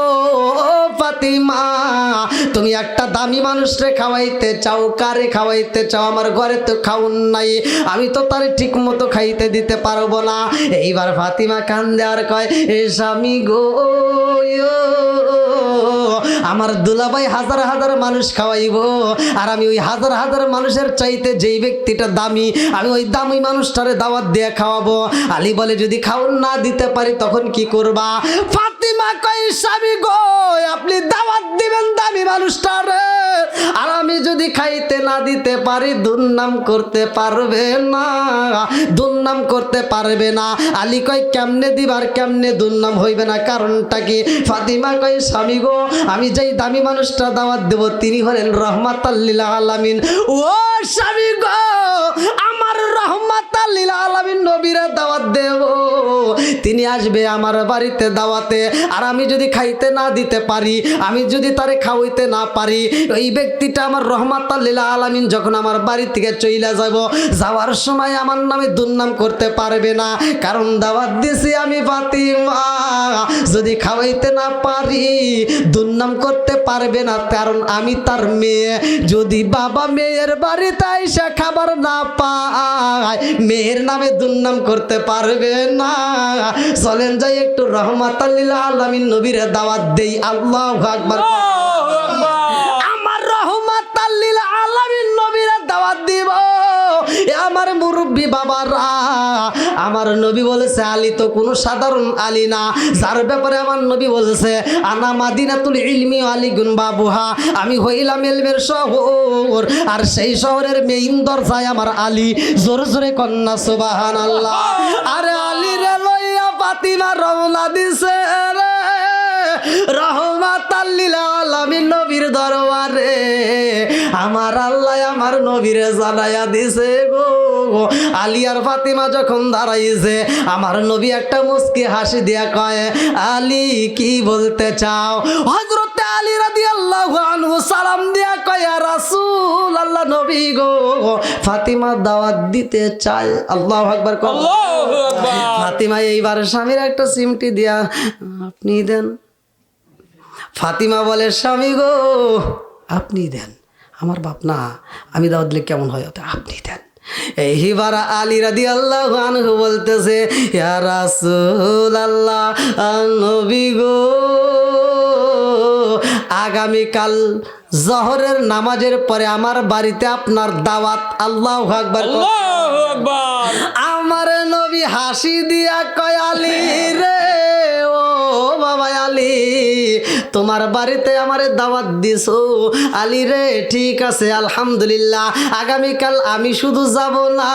[SPEAKER 1] ও ফাতিমা, তুমি একটা দামি মানুষরে খাওয়াইতে চাও, কারে খাওয়াইতে চাও? আমার ঘরে তো খাউন নাই, আমি তো তারে ঠিক মতো খাইতে দিতে পারবো না। এইবার ফাতিমা কান্দে আর কয়, এ স্বামী গো, আমার দুলাভাই হাজার হাজার মানুষ খাওয়াইবো আর আমি ওই হাজার হাজার মানুষের চাইতে যেই ব্যক্তিটা দামি, আমি ওই দামি মানুষটারে দাওয়াত দিয়ে খাওয়াবো। আলী বলে, যদি খাওন না দিতে পারি তখন কি করবা? ফাতিমা কয়, স্বামী গো, আপনি দাওয়াত দিবেন দামি মানুষটারে আর আমি যদি খাইতে না দিতে পারি দুর্নাম করতে পারবে না, দুর্নাম করতে পারবে না। আলী কয়, কেমনে দিবার, কেমনে দুর্নাম হইবে না, কারণটা কি? ফাতিমা কয়, স্বামী গো, আমি যেই দামি মানুষটা দাওয়াত দেব তিনি হলেন রহমাতাল লিল আলামিন। ও স্বামী গো, আমার রহমাতাল লিল আলামিন নবীরা দাওয়াত দেব, তিনি আসবে আমার বাড়িতে দাওয়াতে আর আমি যদি খাইতে না দিতে পারি, আমি যদি তারে খাওয়াইতে না পারি, ওই ব্যক্তিটা আমার রহমাতাল লিল আলামিন যখন আমার বাড়ি থেকে চইলা যাব, যাওয়ার সময় আমার নামে দুর্নাম করতে পারবে না, কারণ দাওয়াত দিছি আমি ফাতিমা, যদি খাওয়াইতে না পারি দুর্নাম করতে পারবে না, কারণ আমি তার মেয়ে। যদি বাবা মেয়ের বাড়িতে এসে খাবার না পায় মেয়ের নামে দুর্নাম করতে পারবে না। চলেন যাই একটু রহমাতাল লিল আলামিন নবীর দাওয়াত দেই। আল্লাহু আকবার।
[SPEAKER 2] আল্লাহু আকবার।
[SPEAKER 1] আমার রহমাতাল লিল আলামিন নবীর দাওয়াত দিব। আমার মুরব্বী বাবারা, আমার নবী বলেছে আলী তো কোনো সাধারণ আলী না, যার ব্যাপারে আমার নবী বলেছে আনা মাদিনাতুল ইলমি আলী গুন বাবুহা, আমি হইলাম ইলমের শহর আর সেই শহরের মেইন দরজায় আমার আলী। জোরে জোরে কন্যা সুবহানাল্লাহ। আরে আলী রে লইয়া ফাতিমা রওনা দিছে রে রহমাতাল লিল আলামিন নবীর দরবারে। আমার আল্লাহ আমার নবীরে জানাইয়া দিছে গো। আলী আর ফাতিমা যখন দাঁড়াইছে, আমার নবী একটা মুস্কি হাসি দিয়া কয়, আলী কি বলতে চাও? হযরত আলী রাদিয়াল্লাহু আনহু সালাম দিয়া কয়, ইয়া রাসূলুল্লাহ, নবী গো, ফাতিমা দাওয়াত দিতে চায়। আল্লাহু আকবার।
[SPEAKER 2] আল্লাহু আকবার।
[SPEAKER 1] ফাতিমা এইবার স্বামীর একটা সিমটি দিয়া, আপনি দেন। ফাতিমা বলে, স্বামী গো, আপনি দেন, আমার বাপ না, আমি দাওয়াত দিলে কেমন হয়, ওটা আপনি দেন। এইবার আলী রাদিয়াল্লাহু আনহু বলতেছে, ইয়া রাসূলুল্লাহ, নবী গো, আগামীকাল জহরের নামাজের পরে আমার বাড়িতে আপনার দাওয়াত। আল্লাহু আকবার।
[SPEAKER 2] আল্লাহু আকবার।
[SPEAKER 1] আমার নবী হাসি দিয়া কয়, আলী রে, ও বাবা আলী, তোমার বাড়িতে আমারে দাওয়াত দিছো। আলী রে, ঠিক আছে, আলহামদুলিল্লাহ, আগামীকাল আমি শুধু যাব না,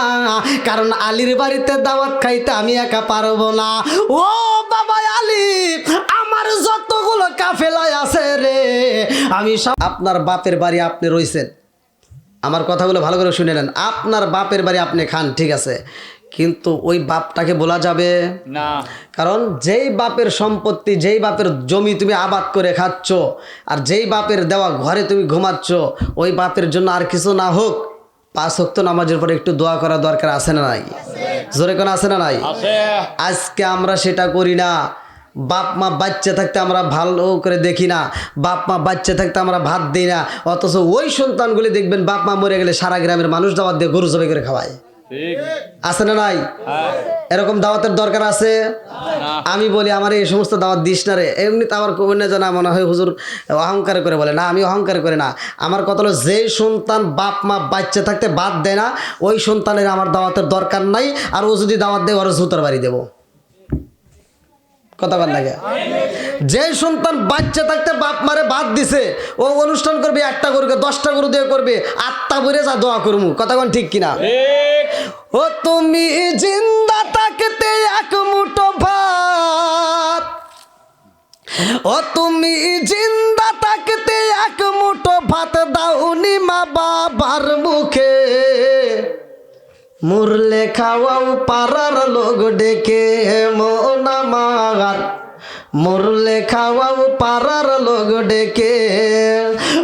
[SPEAKER 1] কারণ আলীর বাড়িতে দাওয়াত খাইতে আমি একা পারবো না। ও বাবা আলী, আমার যতগুলো কাফেলায় আছে রে, আমি সব। আপনার বাপের বাড়ি আপনি রইছেন, আমার কথাগুলো ভালো করে শুনে নেন। আপনার বাপের বাড়ি আপনি খান, ঠিক আছে, কিন্তু ওই বাপটাকে বলা যাবে
[SPEAKER 2] না,
[SPEAKER 1] কারণ যেই বাপের সম্পত্তি, যেই বাপের জমি তুমি আবাদ করে খাচ্ছ আর যেই বাপের দেওয়া ঘরে তুমি ঘুমাচ্ছ, ওই বাপের জন্য আর কিছু না হোক 5 ওয়াক্ত নামাজের পরে একটু দোয়া করা দরকার আছে না নাই? জোরে কোন আছে না নাই?
[SPEAKER 2] আছে।
[SPEAKER 1] আজকে আমরা সেটা করি না। বাপ মা বাচ্চা থাকতে আমরা ভালো করে দেখি না, বাপ মা বাচ্চা থাকতে আমরা ভাত দিই না, অথচ ওই সন্তানগুলি দেখবেন বাপ মা মরে গেলে সারা গ্রামের মানুষ দাওয়াত দিয়ে গরু জবাই করে খাওয়ায়।
[SPEAKER 2] ঠিক।
[SPEAKER 1] আছে না নাই?
[SPEAKER 2] হ্যাঁ।
[SPEAKER 1] এরকম দাওয়াতের দরকার আছে।
[SPEAKER 2] না।
[SPEAKER 1] আমি বলি, আমার এই সমস্ত দাওয়াত দিস না রে। এমনিতে আমার কবর না জানা মনে হয় হুজুর অহংকার করে বলে, না আমি অহংকার করে না। আমার কথা হলো, যেই সন্তান বাপ মা বাচ্চা থাকতে বাদ দেয় না, ওই সন্তানের আমার দাওয়াতের দরকার নাই। আর ও যদি দাওয়াত দেয়, ওরা জুতার বাড়ি দেবো। কথা বল লাগে। যে সন্তান বাচ্চা থাকতে বাপ মারে বাদ দিছে, ও অনুষ্ঠান করবে, 1টা গরুকে 10টা গরু দিয়ে করবে, আত্মা ভরে যা দোয়া করবো। কথা কোন ঠিক কিনা?
[SPEAKER 2] ঠিক।
[SPEAKER 1] ও তুমি জিন্দা থাকতে এক মুঠো ভাত, ও তুমি জিন্দা থাকতে এক মুঠো ভাত দাওনি মা বাবার মুখে, মুরলে খাওয়াও পাড়ার লোক ডেকে, মন আমার মরলে খাওয়াও পাড়ার লোক ডেকে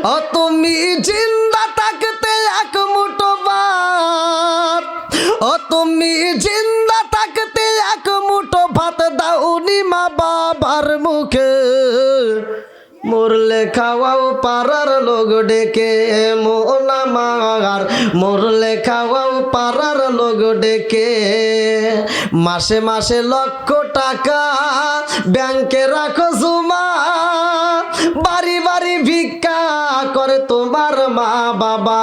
[SPEAKER 1] ও তুমি জিন্দা থাকতে এক মুঠো ভাত ও তুমি জিন্দা থাকতে এক মুঠো ভাত দাওনি মা বাবার মুখে মরলে খাওয়াও পাড়ার লোক ডেকে মোলা মার মরলে খাওয়াও পাড়ার লোক ডেকে মাসে মাসে লক্ষ টাকা ব্যাংকে রাখো জমা বাড়ি বাড়ি ভিক্ষা করে তোমার মা বাবা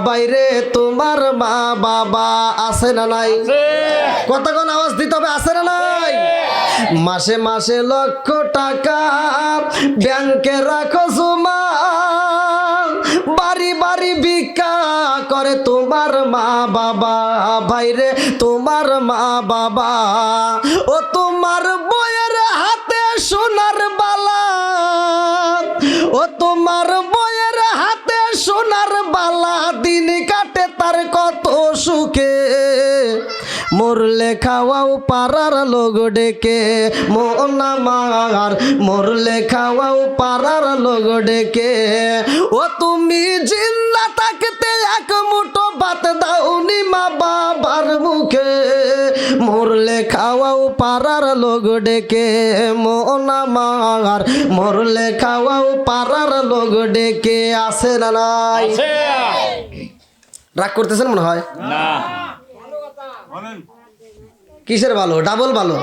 [SPEAKER 1] বাইরে তোমার মা বাবা আছে না নাই কতক্ষণ আওয়াজ দিতে হবে আছে না নাই মাসে মাসে লক্ষ টাকা ব্যাংকে রাখো জমা বাড়ি বাড়ি ভিক্ষা করে তোমার মা বাবা ভাইরে তোমার মা বাবা ও তোমার বইয়ের হাতে সোনার বালা ও তোমার বইয়ের হাতে সোনার বালা দিন কাটে তার কত সুখে মরলে খাওয়াও পাড়ার লোক ডেকে মোনা মার মরলে খাওয়াও পাড়ার লোক ডেকে ও তুমি জিন্দা থাকতে এক মুঠো ভাত দাওনি মা বাবার মুখে মরলে খাওয়াও পাড়ার লোক ডেকে মোনা মার মরলে খাওয়াও পাড়ার লোক ডেকে আসে না নাই রাগ করতেছেন মনে হয়
[SPEAKER 2] না
[SPEAKER 1] কিসের ভালো ডাবল ভালো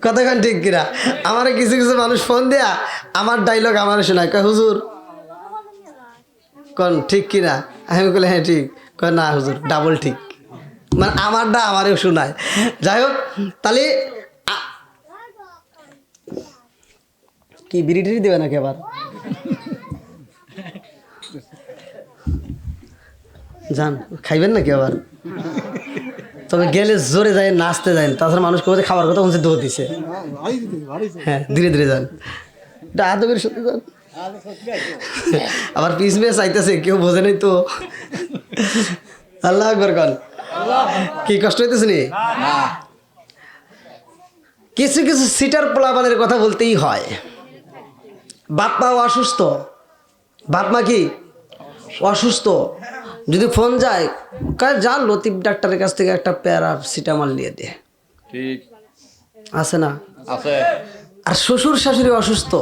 [SPEAKER 1] কতক্ষণ ঠিক কিনা আমার কিছু কিছু মানুষ ফোন দেয়া আমার ডায়লগ আমার শোনায় কয় হুজুর কোন ঠিক কিনা আমি বলে হ্যাঁ ঠিক কয় না হুজুর ডাবল ঠিক মানে আমারটা আমারও শোনায় যাই হোক তাহলে কি বিড়ি টিড়ি দেবে নাকি আবার যান খাইবেন নাকি আবার তবে গেলে জোরে যায় নাচতে যায় তাছাড়া মানুষ কোথায় খাবার কথা বলছে দৌড় দিছে হ্যাঁ ধীরে ধীরে যান এটা আদবের সাথে যান আবার পিস বেয়ে চাইতেছে কেউ বোঝে নাই তো আল্লাহ আকবার কন কি কষ্ট হইতেছে নি কিছু কিছু সিটার পোলাপানের কথা বলতেই হয় বাপ মাও অসুস্থ বাপ মা কি অসুস্থ যদি ফোন যায় কাজ যা লতিফ ডাক্তারের কাছ থেকে একটা প্যারাসিটামল নিয়ে দে
[SPEAKER 2] ঠিক
[SPEAKER 1] আছে না
[SPEAKER 2] আছে
[SPEAKER 1] আর শ্বশুর শাশুড়ি অসুস্থ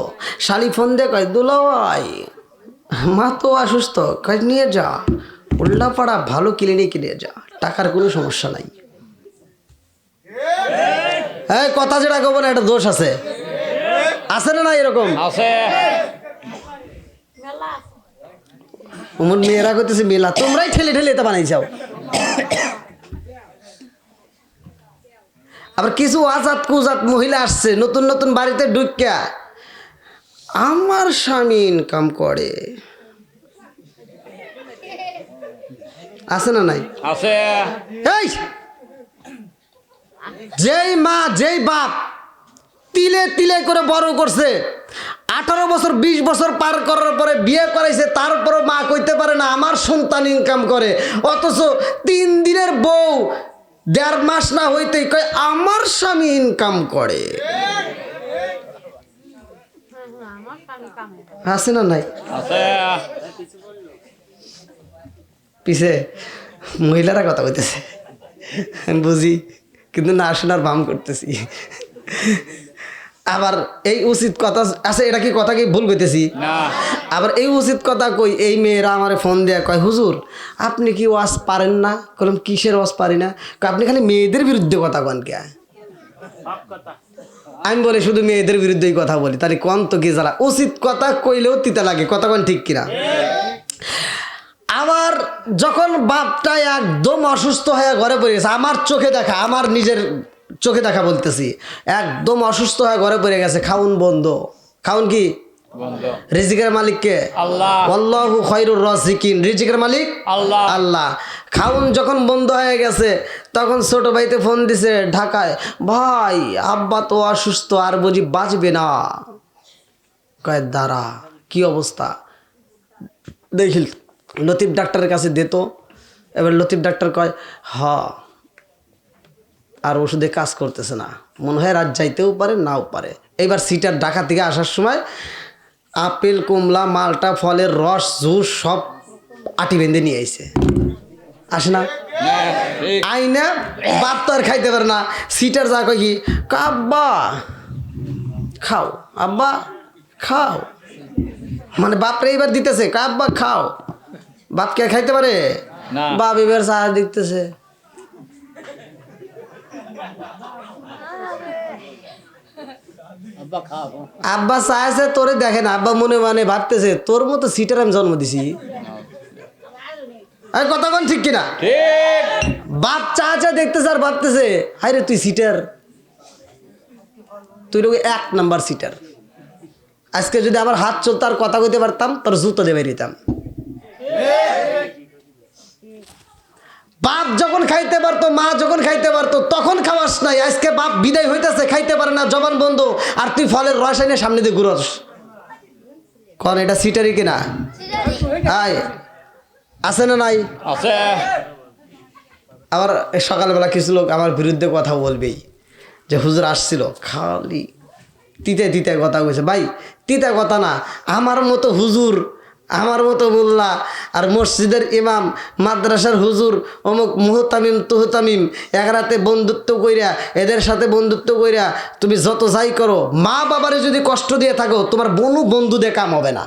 [SPEAKER 1] শালি ফোন দিয়ে কয় দুলাভাই মা তো অসুস্থ কাজ নিয়ে যা উল্লাপাড়া ভালো ক্লিনিকে নিয়ে যা টাকার কোনো সমস্যা নাই হ্যাঁ কথা যেটা কব না একটা দোষ আছে আছে না এরকম
[SPEAKER 2] আছে
[SPEAKER 1] উমর মেয়েরা করতেছে মেলা তোমরাই ঠেলে ঠেলে এটা বানাই যাও আবার কিছু আজাত কুজাত মহিলা আসছে নতুন নতুন বাড়িতে ঢুকিয়া আমার স্বামী ইনকাম করে আছে না নাই
[SPEAKER 2] আছে
[SPEAKER 1] এই যেই মা যেই বাপ তিলে তিলে করে বড় করছে 18 বছর 20 বছর পার করার পরে বিয়ে করাইছে তারপরও মা কইতে পারে না আমার সন্তান ইনকাম করে অথচ 3 দিনের বউ 1.5 মাস না হইতেই কয় আমার স্বামী ইনকাম করে আছে না নাই
[SPEAKER 2] আছে
[SPEAKER 1] পিছে মহিলারা কথা কইতেছে আমি বুঝি কিন্তু না শোনার ভাম করতেছি আবার এই উচিত কথা আছে এটা কি কথা কি ভুল কইতেছি
[SPEAKER 2] না
[SPEAKER 1] আবার এই উচিত কথা কই এই মেয়েরা আমারে ফোন দেয়া কয় হুজুর আপনি কি ওয়াজ পারেন না কলম কিসের ওয়াজ পারি না কয় আপনি খালি মেয়েদের বিরুদ্ধে কথা কন কে আমি বলে শুধু মেয়েদের বিরুদ্ধেই কথা বলি তাহলে কোন তো কি জ্বালা উচিত কথা কইলেও তিতা লাগে কথা কোন ঠিক কিনা আবার যখন বাপটা একদম অসুস্থ হয়ে ঘরে পড়ে গেছে আমার চোখে দেখা আমার নিজের চোখে দেখা বলতেছি একদম অসুস্থ হয়ে ঘরে পড়ে গেছে খাউন বন্ধ খাউন কি
[SPEAKER 2] বন্ধ
[SPEAKER 1] রিজিকের মালিক কে
[SPEAKER 2] আল্লাহ
[SPEAKER 1] আল্লাহু খায়রুর রাজিকিন রিজিকের মালিক
[SPEAKER 2] আল্লাহ
[SPEAKER 1] আল্লাহ খাউন যখন বন্ধ হয়ে গেছে তখন ছোট ভাইতে ফোন দিছে ঢাকায় ভাই আব্বা তো অসুস্থ আর বুঝি বাঁচবে না কয় দাঁড়া কি অবস্থা দেখিল লতিফ ডাক্তারের কাছে দিত এবার লতিফ ডাক্তার কয় হ আর ওষুধে কাজ করতেছে না মনে হয় রাত যাইতেও পারে নাও পারে। এইবার সিটার ঢাকা থেকে আসার সময় আপেল কমলা মালটা ফলের রস জুস সব আটি বেঁধে নিয়ে আইছে, আসে না আইনা বাপ তো আর খাইতে পারে না। সিটার যা কই কি আব্বা খাও, আব্বা খাও, মানে বাপরে এইবার দিতেছে আব্বা খাও। বাপ কে খাইতে পারে?
[SPEAKER 2] না।
[SPEAKER 1] বাপ এবার চা দিতেছে, আব্বা চাইছে তোরে দেখে না, আব্বা মনে মানে ভাবতেছে তোর মতো সিটার আমি জন্ম দিছি। কতক্ষণ ঠিক কিনা?
[SPEAKER 2] ঠিক।
[SPEAKER 1] বাপ চা দেখতেছে আর ভাবতেছে হাই রে তুই সিটার, তুই লোক 1 নাম্বার সিটার। আজকে যদি আমার হাত চলতো আর কথা কইতে পারতাম তোর জুতো দিয়ে বেরিতাম। বাপ যখন খাইতে পারতো মা যখন খাইতে পারতো তখন খাওয়াস নাই। আজকে বাপ বিদায় হইতেছে খাইতে পারে না জবান বন্ধ, আর তুই ফলের রস এনে সামনে দিয়ে ঘুরস। কন এটা সিটারি কিনা? আয় আছে না নাই?
[SPEAKER 2] আছে।
[SPEAKER 1] আবার সকালবেলা কিছু লোক আমার বিরুদ্ধে কথা বলবেই যে হুজুর আসছিল খালি তিতে তিতে কথা কইছে। ভাই তিতে কথা না, আমার মতো হুজুর, আমার মতো মোল্লা আর মসজিদের ইমাম মাদ্রাসার হুজুর অমুক মুহতামিম তুহতামিম এক রাতে বন্ধুত্ব কইরা এদের সাথে বন্ধুত্ব কইরা তুমি যত যাই করো, মা বাবারে যদি কষ্ট দিয়ে থাকো তোমার বন্ধু দিয়ে কাম হবে না।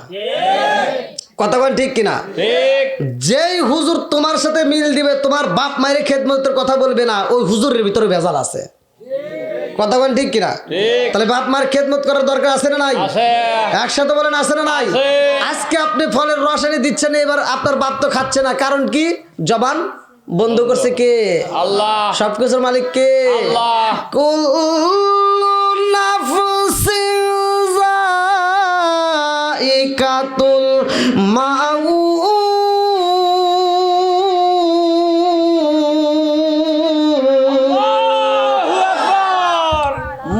[SPEAKER 1] কথা বল ঠিক কিনা?
[SPEAKER 2] ঠিক।
[SPEAKER 1] যেই হুজুর তোমার সাথে মিল দিবে তোমার বাপ মায়ের খেদমতের কথা বলবে না, ওই হুজুরের ভিতরে ভেজাল আছে। কথা বল ঠিক কিনা?
[SPEAKER 2] ঠিক।
[SPEAKER 1] তাহলে বাপ মার খেদমত করার দরকার আছে না নাই?
[SPEAKER 2] আছে।
[SPEAKER 1] একসাথে বলেন আছে না নাই?
[SPEAKER 2] আছে।
[SPEAKER 1] আজকে আপনি ফলের রস এনে দিচ্ছেন, এবার আপনার বাপ তো খাচ্ছে না, কারণ কি? জবান বন্ধ করছে কে?
[SPEAKER 2] আল্লাহ।
[SPEAKER 1] সবকিছুর মালিক কে?
[SPEAKER 2] আল্লাহ।
[SPEAKER 1] কুল্লু নাফসিন যায়িকাতুল মাউত।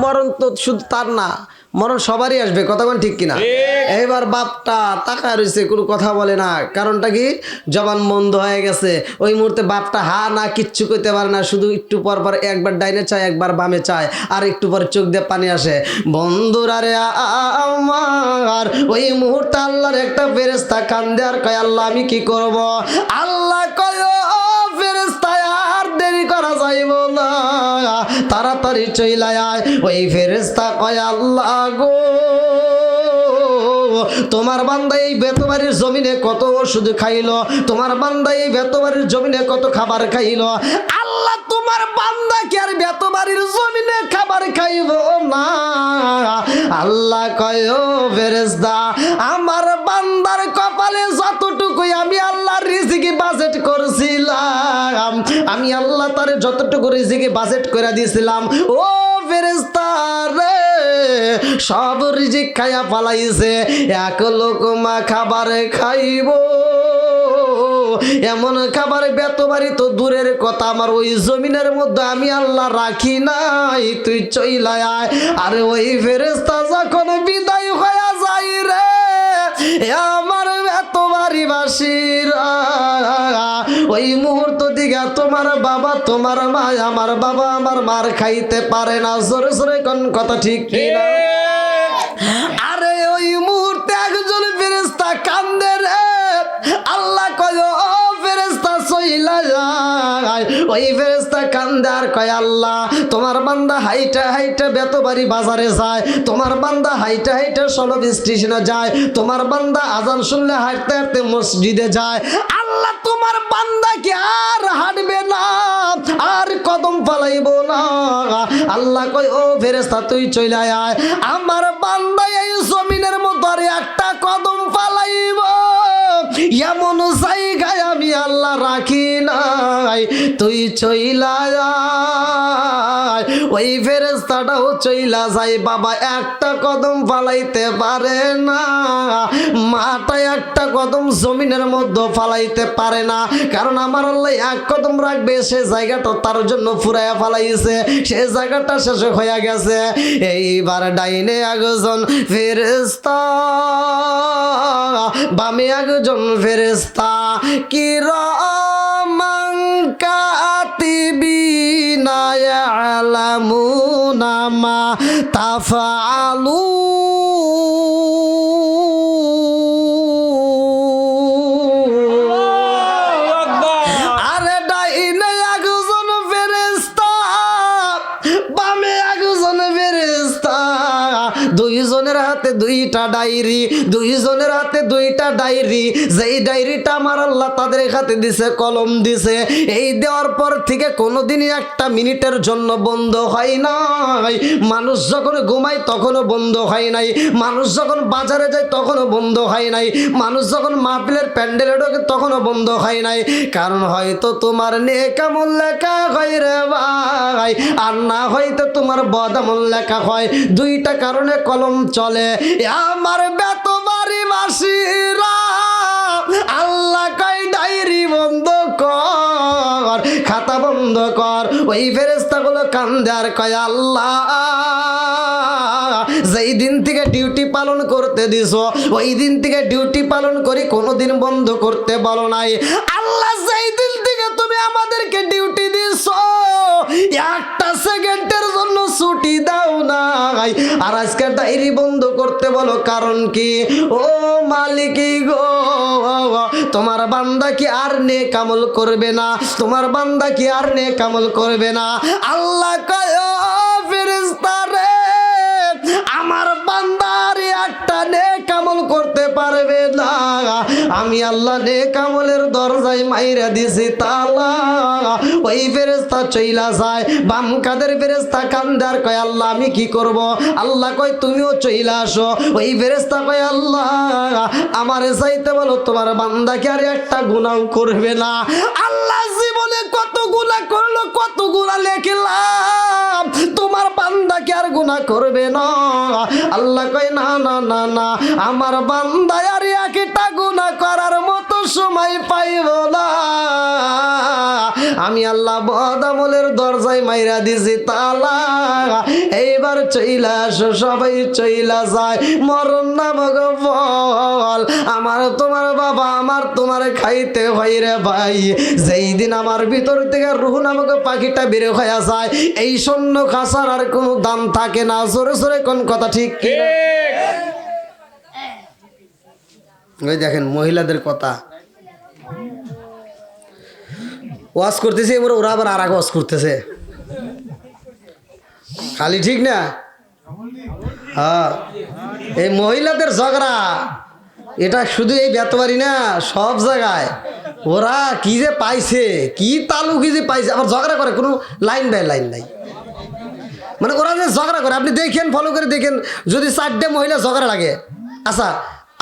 [SPEAKER 1] মরণ তো শুধু তার না, মরণ সবারই আসবে। কথা বল ঠিক কিনা? এবার বাপটা তাকায় রয়েছে, কোনো কথা বলে না। কারণটা কি? জবান বন্ধ হয়ে গেছে। ওই মুহূর্তে বাপটা হা না কিচ্ছু করতে পারে না, শুধু একটু পর পর একবার ডাইনে চায় একবার বামে চায়, আর একটু পরে চোখ দিয়ে পানি আসে। বন্ধুরা রে আমার, ওই মুহূর্তে আল্লাহর একটা ফেরেশতা কান্দে আর কয় আল্লাহ আমি কি করব? আল্লাহ কয় ফেরেশতা আর দেরি করা যাইব না, তাড়াতাড়ি চইলা আয়। ওই ফেরেশতা কয় আল্লাহ গো, তোমার বান্দা এই বেতবাড়ির জমিনে কত ওষুধ খাইলো, তোমার বান্দা এই বেতবাড়ির জমিনে কত খাবার খাইলো, আল্লাহ তোমার বান্দা কি আর বেতবাড়ির জমিনে খাবার খাইব না? আল্লাহ কয় ও ফেরেশতা, আমার বান্দার কপালে যতটুকু আমি আল্লাহর রিজিকে বাজেট করছিলাম, আমি আল্লাহ তারে যতটুকু রিজিকে বাজেট করে দিয়েছিলাম, ও ফেরেশতা রে সব রিজিক খাইয়া পালাইছে। 1 লোকমা খাবার খাইব, এমন খাবার বেতবাড়ি তো দূরের কথা, আমার ওই জমিনের মধ্যে আমি আল্লাহ রাখি নাই, তুই চইলা আয়। আরে ওই ফেরেশতা যখন বিদায় হয়ে যায় রে, আমার বেতবাড়ি বাসীরা ওই মুহূর্ত দিকে তোমার বাবা তোমার মা, আমার বাবা আমার মার খাইতে পারে না। জোরে জোরে কোন কথা ঠিক কিনা? আরে ওই মুহূর্তে একজন ফেরেশতা কান্দে রে, আল্লাহ কয় ও ফেরেশতা চইলা যায়। ওই ফেরেশতা কান্দে আর কয় আল্লাহ তোমার বান্দা হাইটা হাইটা বেতবাড়ি বাজারে যায়, তোমার বান্দা হাইটা হাইটা সলব স্টেশনে যায়, তোমার বান্দা আজান শুনলে হাঁটতে হাঁটতে মসজিদে যায়, আল্লাহ তোমার বান্দা কি আর হাঁটবে না, আর কদম ফালাইব না? আল্লাহ কয় ও ফেরেশতা তুই চইলা আয়, আমার বান্দা এই জমিনের মধ্যে আর একটা কদম ফালাইব এমন জায়গায় আমি আল্লাহ রাখি নাই, তুই চইলা আয়। ওই ফেরেশতাটাও চইলা যায়, বাবা একটা কদম ফালাইতে পারে না, মাটা একটা কদম জমিনের মধ্যে ফালাইতে পারে না, কারণ আমার আল্লাহ 1 কদম রাখবে সে জায়গাটা তার জন্য ফুরাইয়া ফালাইছে, সে জায়গাটা শেষ হয়ে গেছে। এইবার ডাইনে একজন ফেরেশতা, বামে একজন ফেরেশতা, কিরামান কাতিবিনা ইয়ালামুনা মা তাফআলুন। আরে ডাইনে একজন ফেরেশতা, বামে একজন ফেরেশতা, দুইজনের হাতে দুইটা ডায়েরি, দুইজনের হাতে দুইটা ডায়েরি। যেই ডায়েরিটা আমার আল্লাহ তাদের হাতে দিছে, কলম দিছে, এই দেওয়ার পর থেকে কোনোদিনই একটা মিনিটের জন্য বন্ধ হয় নাই। মানুষ যখন ঘুমায় তখনও বন্ধ হয় নাই, মানুষ যখন বাজারে যায় তখনও বন্ধ হয় নাই, মানুষ যখন মাহফিলের প্যান্ডেলে ঢোকে তখনও বন্ধ হয় নাই। কারণ হয়তো তোমার নেক আমল লেখা হয় রে ভাই, আর না হয়তো তোমার বদ আমল লেখা হয়। দুইটা কারণে কলম চলে। আমার বেতবাড়ি বাসীরা, আল্লাহ কয় ডায়েরি বন্ধ কর, খাতা বন্ধ কর। ওই ফেরেশতাগুলো কান্দে আর কয় আল্লাহ, যেই দিন থেকে ডিউটি পালন করতে দিছো ওই দিন থেকে ডিউটি পালন করি, কোনোদিন বন্ধ করতে বলো নাই। আল্লাহ, যেই দিন থেকে তুমি আমাদেরকে ডিউটি দিছো একটা সেকেন্ডের জন্য ছুটি দাও নাই, আর আজকে ডায়েরি বন্ধ করতে বলো, কারণ কি? ও মালিক গো, তোমার বান্দা কি আর নেক আমল করবে না? তোমার বান্দা কি আর নেক আমল করবে না? আল্লাহ কয় ও ফেরেশতা রে, আমার বান্দার একটা নেক আমল করতে পারবে না। আমি আল্লাহ নেক আমলের দরজায় মাইরা দিছি তালা। ওই ফেরেশতা চইলা যায়, বাম কাদের ফেরেশতা কান্দার কয় আল্লাহ আমি কি করব? আল্লাহ কয় তুমিও চইলা আসো। ওই ফেরেশতা কয় আল্লাহ আমারে চাইতে বলো, তোমার বান্দা কি আর একটা গুনাহ করবে না? আল্লাহ জীবনে কত গুনাহ করলো, কত গুনাহ লেখলাম, তোমার বান্দা কি আর গুনাহ করবে না? আল্লাহ কয় না না না না, আমার বান্দা আর একটা গুনাহ করার মতো সময় পাইব না। আমি আল্লাহ বদ আমলের দরজায় মাইরা দিছি তালা। এইবার চইলা আসো, সবাই চইলা যায়। মরণ নামক ফল আমার তোমার বাবা, আমার তোমার খাইতে হয় রে ভাই। যেই দিন আমার ভিতর থেকে রুহ নামক পাখিটা বের হয়ে যায়, এই শূন্য খাসার আর কোনো দাম থাকে না। জোরে জোরে কোন কথা ঠিক কি? ওই দেখেন মহিলাদের কথা ওয়াজ করতেছে, এবার ওরা আবার আর আগে ওয়াজ করতেছে, খালি ঠিক না? হ্যাঁ, এই মহিলাদের ঝগড়া এটা শুধু এই বেতবাড়ি না, সব জায়গায় ওরা কি যে পাইছে, কি তালু কি যে পাইছে, আবার ঝগড়া করে, কোনো লাইন দেয় লাইন নাই। মানে ওরা যে ঝগড়া করে, আপনি দেখেন, ফলো করে দেখেন, যদি 4টে মহিলা ঝগড়া লাগে, আচ্ছা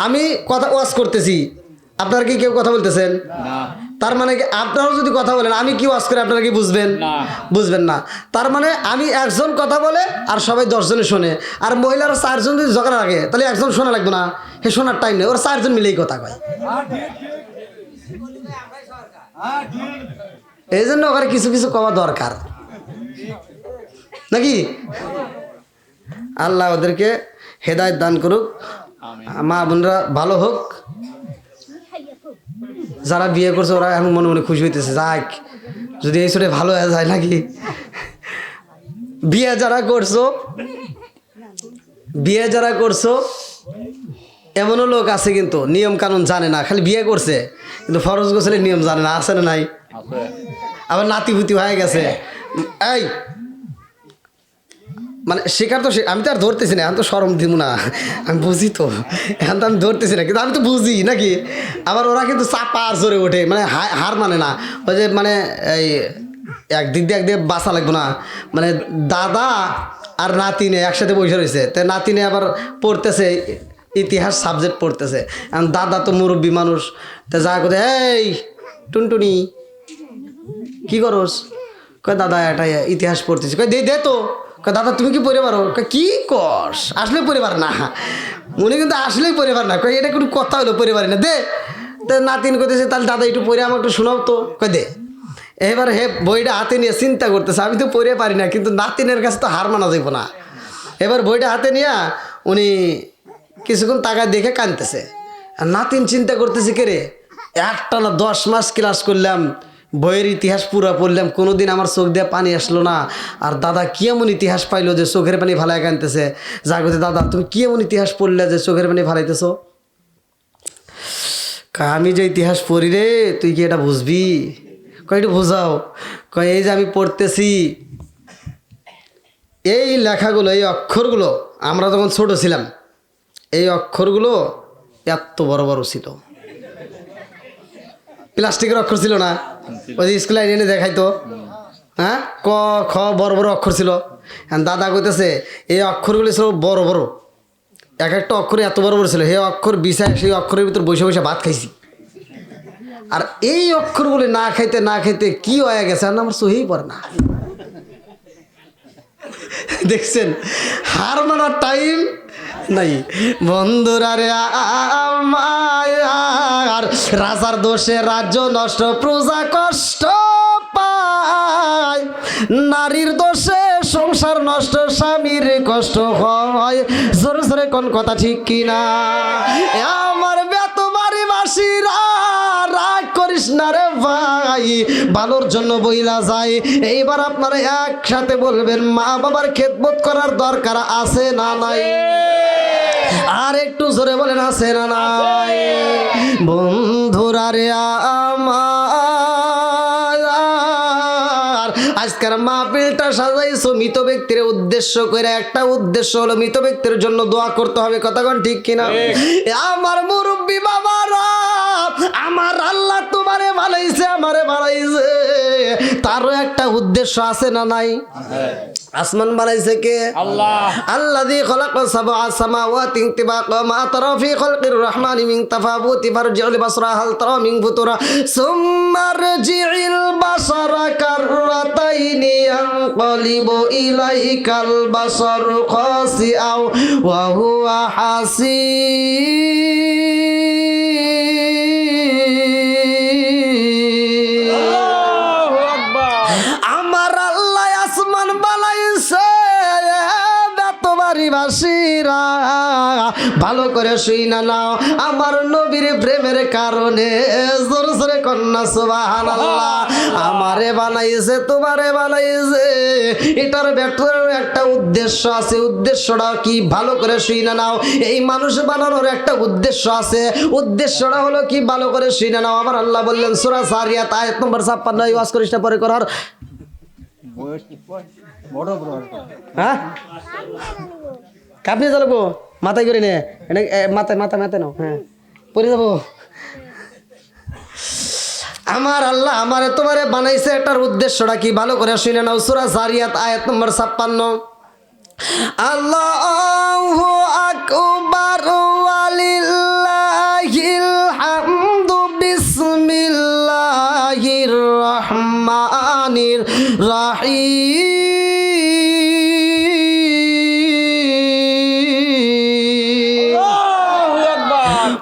[SPEAKER 1] আমি কথা ওয়াজ করতেছি, আপনারা কি কেউ কথা বলতেছেন? তার মানে কি আপনারাও যদি কথা বলেন, আমি কি ওয়াজ করে আপনারা কি বুঝবেন? বুঝবেন না। তার মানে আমি একজন কথা বলে আর সবাই 10 জনে শোনে, আর মহিলারা 4 জন যদি ঝগড়া লাগে তাহলে একজন শোনা লাগবে না? হে শোনার টাইম নেই, ওরা 4 জন মিলেই কথা কয়। এই জন্য ওখানে কিছু কিছু কওয়া দরকার নাকি? আল্লাহ ওদেরকে হেদায়েত দান করুক, মা বোনরা ভালো হোক। যারা বিয়ে করছে ওরা এখন মনে মনে খুশি হইতেছে, যাক যদি এই ছোটে ভালো হয়ে যায় নাকি। বিয়ে যারা করছো এমনও লোক আছে কিন্তু নিয়ম কানুন জানে না, খালি বিয়ে করছে কিন্তু ফরজ গোসলের নিয়ম জানে না, আছে না নাই? আবার নাতিপুতি হয়ে গেছে। এই মানে শিকার তো আমি তো আর ধরতেছি না, এখন তো শরম দিব না, আমি বুঝি তো, এখন তো আমি ধরতেছি না, কিন্তু আমি তো বুঝি নাকি। আবার ওরা কিন্তু চাপা আর জোরে ওঠে, মানে হার মানে না, ওই যে মানে এই একদিক দিয়ে বাঁচা লাগবে না, মানে দাদা আর নাতিনে একসাথে বসে রয়েছে, তো নাতিনে আবার পড়তেছে ইতিহাস সাবজেক্ট পড়তেছে, এখন দাদা তো মুরব্বী মানুষ, তো যা করে এই টুনটুনি কি করস? কয় দাদা এটা ইতিহাস পড়তেছি। কয় দে তো। দাদা তুমি কি পড়ে পারো? কি কস? আসলে পড়ে পার না, উনি কিন্তু আসলেই পড়ে পার না। কয় এটা কোনো কথা হলো, পড়ে পারি না, দে। তো নাতিন করতেছে, তাহলে দাদা একটু পড়ে আমাকে একটু শোনাও তো। কয় দে। এবার হে বইটা হাতে নিয়ে চিন্তা করতেছে, আমি তো পড়ে পারি না, কিন্তু নাতিনের কাছে তো হার মানা যাইব না। এবার বইটা হাতে নিয়ে উনি কিছুক্ষণ তাকায় দেখে কাঁদতেছে, আর নাতিন চিন্তা করতেছে কে রে, একটা না 10 মাস ক্লাস করলাম, বইয়ের ইতিহাস পুরা পড়লাম, কোনোদিন আমার চোখ দিয়ে পানি আসলো না। আর দাদা কি এমন ইতিহাস পাইলো যে চোখের পানি ভালাই আনতেছে। জাগতে দাদা তুমি কি এমন ইতিহাস পড়লে যে চোখের পানি ভালাইতেছ? আমি যে ইতিহাস পড়ি রে, তুই কি এটা বুঝবি? কয় একটু বোঝাও। কয় এই যে আমি পড়তেছি, এই লেখাগুলো, এই অক্ষরগুলো আমরা যখন ছোট ছিলাম, এই অক্ষরগুলো এত বড় বড় ছিল। প্লাস্টিকের অক্ষর ছিল না, ওই যে স্কুলে এনে দেখাইতো। হ্যাঁ, ক খ বড় বড় অক্ষর ছিল। দাদা কইতেছে এই অক্ষরগুলো ছিল বড় বড়, এক একটা অক্ষরে এত বড় বড় ছিল। সেই অক্ষর বিছায় সেই অক্ষরের ভিতর বসে বসে ভাত খাইছি। আর এই অক্ষরগুলি না খাইতে না খাইতে কি হয়ে গেছে আর আমার সহিই পড়ে না। দেখছেন, হার মানার টাইম নাই। বন্ধুরা রে আমার, রাজার দোষে রাজ্য নষ্ট, প্রজা কষ্ট পায়। নারীর দোষে সংসার নষ্ট, স্বামীর কষ্ট হয়। জোরে জোরে কোন কথা ঠিক কিনা? আমার বেতবাড়ি বাসীরা রাগ করিস না রে ভাই, ভালোর জন্য বইলা যায়। এইবার আপনারা একসাথে বলবেন মা বাবার খেদমত করার দরকার আছে না নাই? আর একটু জোরে বলেন আছে না নাই? বন্ধুরা রে আমার, আজকের মাহফিলটা সাজাইছো মৃত ব্যক্তির উদ্দেশ্য করে। একটা উদ্দেশ্য হলো মৃত ব্যক্তির জন্য দোয়া করতে হবে। কথা কোন ঠিক কিনা? আমার মুরব্বী বাবারা, আমার আল্লাহ তোমারে বানাইছে, আমারে বানাইছে, তারও একটা উদ্দেশ্য আছে না নাই? আসমান বানাইছে কে? আল্লাহ। আল্লাযী খালাকা সাবআ সামাওয়াতি তিবাকা মা তারা ফি খালকির রহমানি মিন তাফাবুতি ফারজিউল বাসরা হাল তারা মিন ফুতুরা সুম্মা রজিউল বাসরা কাররাতাইনি ইয়ানকালিবু ইলাইকাল বাসারু খাসিআও ওয়া হুয়া হাসির।
[SPEAKER 2] আল্লাহু আকবার।
[SPEAKER 1] আমার আল্লাহ আসমান বানাইছে, বাসীরা ভালো করে শুই না নাও, আমার নবীর প্রেমের কারণে। জোরে জোরে কন্যা সুবহানাল্লাহ। আমারে বানাইছে, তোমারে বানাইছে, এটার ভেতরে একটা উদ্দেশ্য আছে। উদ্দেশ্যটা কি? ভালো করে শুই না নাও। এই মানুষ বানানোর একটা উদ্দেশ্য আছে। উদ্দেশ্যটা হলো কি? ভালো করে শুই না নাও। আমার আল্লাহ বললেন সূরা যারিয়াত আয়াত নম্বর 56, এই ওয়াজ করিস না পরে করার। হ্যাঁ, কাপড়ে চালাবো মাথায় করে নে, মাথায় মাথা মাথায় নাও। হ্যাঁ, পরে যাবো। আমার আল্লাহ আমারে তোমারে বানাইছে, এটার উদ্দেশ্যটা কি? ভালো করে শুনে নাও। সূরা যারিয়াত আয়াত নম্বর 56। আল্লাহু আকবার ওয়ালিল্লাহিল হামদু বিসমিল্লাহির রহমানির রহিম।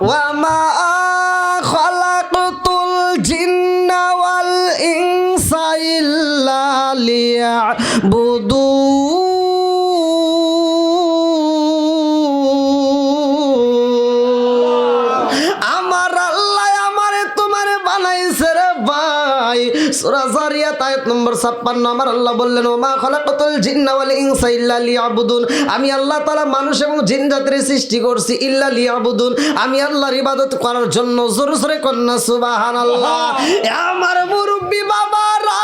[SPEAKER 1] ওয়ামা খালাকতুল জিন্না ওয়াল ইনসা ইল্লা লিয়াবুদুন। আমার আল্লাহ আমারে তোমারে বানাইছে রে ভাই। সূরা যারিয়াত আয়াত নম্বর 56। আমার আল্লাহ বললেন ওমা খালাকাতুল জিন্না ওয়াল ইনসা ইল্লা লিয়াবুদুন। আমি আল্লাহ তাআলা মানুষ এবং জিন জাতির সৃষ্টি করছি ইল্লা লিয়াবুদুন, আমি আল্লাহর ইবাদত করার জন্য। জোরে জোরে কন্না সুবহানাল্লাহ। আমার মুরব্বি বাবারা,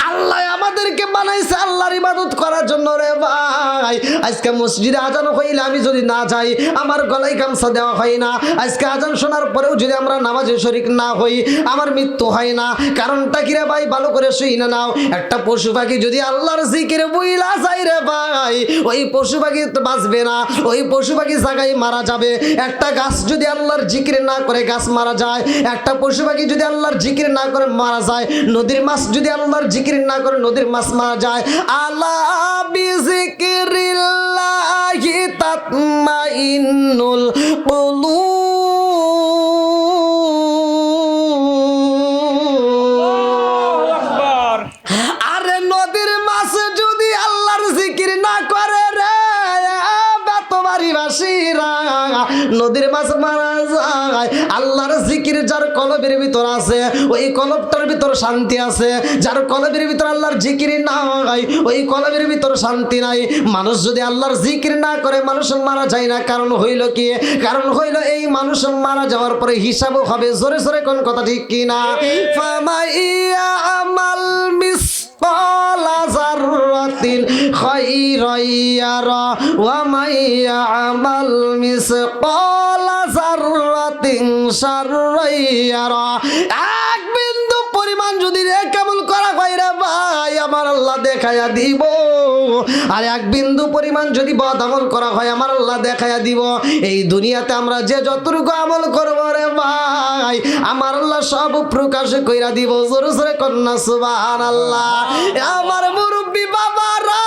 [SPEAKER 1] আল্লাহ আমাদেরকে বানাইছে আল্লাহর ইবাদত করার জন্য রে ভাই। আজকে মসজিদে আজান হইলে আমি যদি না যাই, আমার গলায় গামছা দেওয়া হয় না। আজকে আজান শোনার পরেও যদি আমরা নামাজে শরীক না হই, আমার মৃত্যু হয় না। কারণটা কি রে ভাই? ভালো করে শুই না নাও। একটা পশু পাখি যদি আল্লাহর জিকিরে বুইলা যায় রে ভাই, ওই পশু পাখি তো বাঁচবে না, ওই পশু পাখি জায়গায় মারা যাবে। একটা গাছ যদি আল্লাহর জিকিরে না করে গাছ মারা যায়। একটা পশু পাখি যদি আল্লাহর জিকির না করে মারা যায়। নদীর মাছ যদি আল্লাহর জিকির না করে নদীর মাছ মারা যায়। আলা বিযিকরিল্লাহি তাতমাইন্নুল কুলুব। আরে নদীর মাছ যদি আল্লাহর জিকির না করে রে বেতবাড়ি বাসীরা, নদীর মাছ মারা যায়। আল্লাহর জিকির যার কলবের ভিতর আছে ওই কলবটার ভিতর শান্তি আছে, যার কলবের ভিতর আল্লাহর জিকির নাই ওই কলবের ভিতর শান্তি নাই। মানুষ যদি আল্লাহর জিকির না করে মানুষ মারা যায় না, কারণ হইল কি? কারণ হইল এই মানুষ মারা যাওয়ার পরে হিসাবও হবে। জোরে জোরে কোন কথা ঠিক কিনা? ফামাইয়া আমাল মিসকালা যাররাতিন খায়রান ইয়ারা ওয়া মাইয়া আমাল মিসকালা যাররাতিন শাররান ইয়ারা। এক বিন্দু পরিমাণ যদি কেমন করা হয় রে ভাই, আমার আল্লাহ দেখায়া দিব। আর এক বিন্দু পরিমাণ যদি বদ আমল করা হয় আমার আল্লাহ দেখায়া দিব। এই দুনিয়াতে আমরা যে যতটুকু আমল করবো রে ভাই, আমার আল্লাহ সব প্রকাশ কইরা দিব। জোরে জোরে কন্যা সুবহানাল্লাহ। আমার মুরব্বী বাবারা,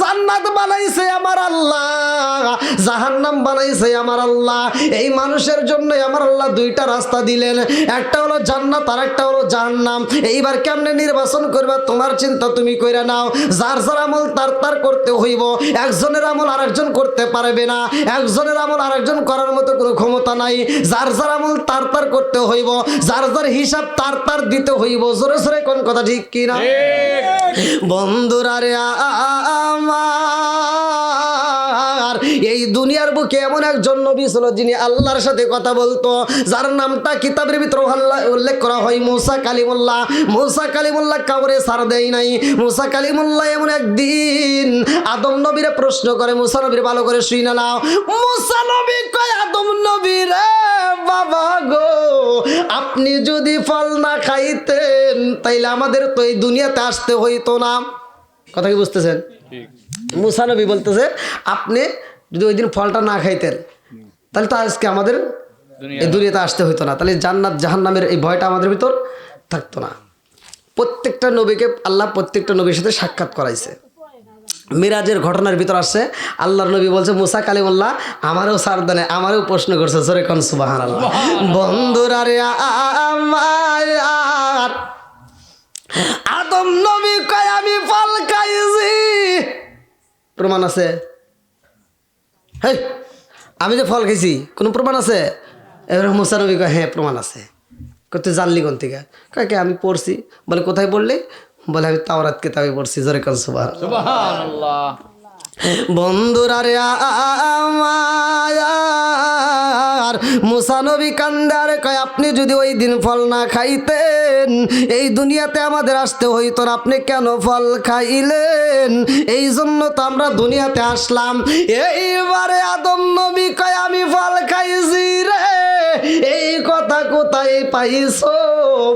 [SPEAKER 1] জান্নাত বানাইছে আমার আল্লাহ, জাহান্নাম বানাইছে আমার আল্লাহ। এই মানুষের জন্য আমার আল্লাহ দুইটা রাস্তা দিলেন, একটা হলো জান্নাত আর একটা হলো জাহান্নাম। এইবার কেমনে নির্বাচন করবে তোমার চিন্তা তুমি কইরা নাও। যার যার আমল তার তার করতে হইব। একজনের আমল আরেকজন করতে পারবে না, একজনের আমল আরেকজন করার মতো কোনো ক্ষমতা নাই। যার যার আমল তার তার করতে হইব, যার যার হিসাব তার তার দিতে হইব। জোরে জোরে কোন কথা ঠিক কিনা? বন্ধুরা রে আমার, এই দুনিয়ার বুকে এমন একজন নবী ছিল যিনি আল্লাহর সাথে কথা বলতো, যার নামটা কিতাবের ভিতরে উল্লেখ করা হয় মুসা কালিমুল্লাহ। মুসা কালিমুল্লাহ কাউরে ছাড় দেয় নাই। মুসা কালিমুল্লাহ এমন একদিন আদম নবীরে প্রশ্ন করে। মুসা নবীর ভালো করে শুনে নাও। মুসা নবী কয় আদম নবী রে বাবা গো, আপনি যদি ফল না খাইতেন তাইলে আমাদের তো এই দুনিয়াতে আসতে হইতো না। কথা কি বুঝতেছেন? মুসা নবী বলতেছে আপনি যদি ওই দিন ফলটা না খাইতেন তাহলে তো আজকে আমাদের এই দুনিয়াতে আসতে হইতো না, তাহলে জান্নাত জাহান্নামের এই ভয়টা আমাদের ভিতর থাকতো না। প্রত্যেকটা নবীকে আল্লাহ প্রত্যেকটা নবীর সাথে সাক্ষাৎ করাইছে। মিরাজের ঘটনার ভিতর আসছে, আল্লাহর নবী বলছে মুসা কালিমুল্লাহ আমারও সারদানে আমারও প্রশ্ন করছে। জোরে কোন সুবহানাল্লাহ। বন্ধুরা রে আমার, আদম নবী কয় আমি ফল খাইছি, প্রমাণ আছে? হেই, আমি যে ফল খাইছি কোনো প্রমাণ আছে? এবার মুসা নবী কয় হ্যাঁ প্রমাণ আছে। তুই জানলি কোন থেকে? কয় কে আমি পড়ছি। বলে কোথায় পড়লি? বলে আমি তাওরাত কিতাবে পড়ছি। জোরে কোন সুবহানাল্লাহ। বন্ধুরা রে আমার, মুসা নবী কান্দার কয় আপনি যদি ওই দিন ফল না খাইতেন এই দুনিয়াতে আমাদের আসতে হইতো না। আপনি কেন ফল খাইলেন? এই জন্য তো আমরা দুনিয়াতে আসলাম। এইবারে আদম নবী কয় আমি ফল খাইছি রে। এই কথা কোথায় পাইছো?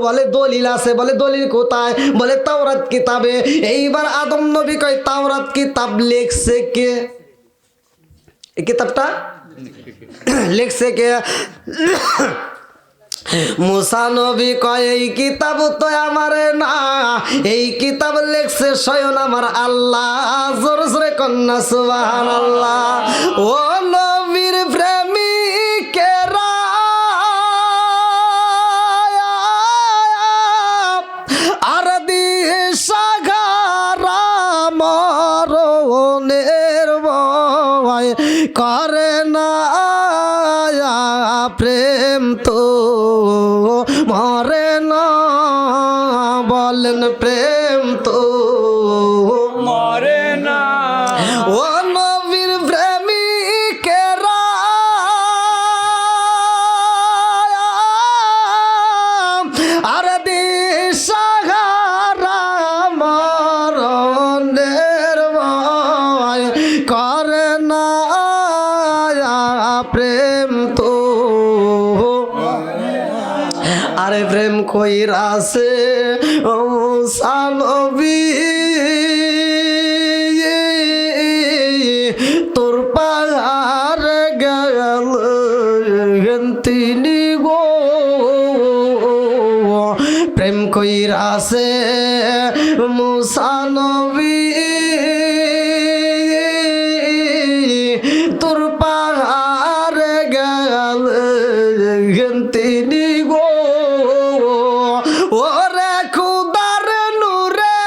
[SPEAKER 1] বলে দলিল আছে। বলে দলিল কোথায়? বলে তাওরাত কিতাবে। এইবার আদম নবী কয় তাওরাত কিতাব লেখছে কে? এই কিতাবটা লেখছে কে? মুসা নবী কয় এই কিতাব তো আমার না, এই কিতাব লেখছে স্বয়ং আমার আল্লাহ। জোরে জোরে কন্যা সুবহানাল্লাহ। ও নবীর প্রেমিকেরা, আর দিশাহারা মরণের ভয় করে না, প্রেম তো মরে না। বলেন প্রেম তো
[SPEAKER 2] মরে না।
[SPEAKER 1] ও নবীর প্রেমিকেরা, আর দিশাহারা মরণের ভয় করে না, প্রেম তো। আরে প্রেম কইরাছে ও মুসা নবী, তোর পাহাড় গেল তিনি গো। প্রেম কইরাছে মুসা নবী, তোর পাহাড় গেল তিনি গো। ওরে খুদার নূরে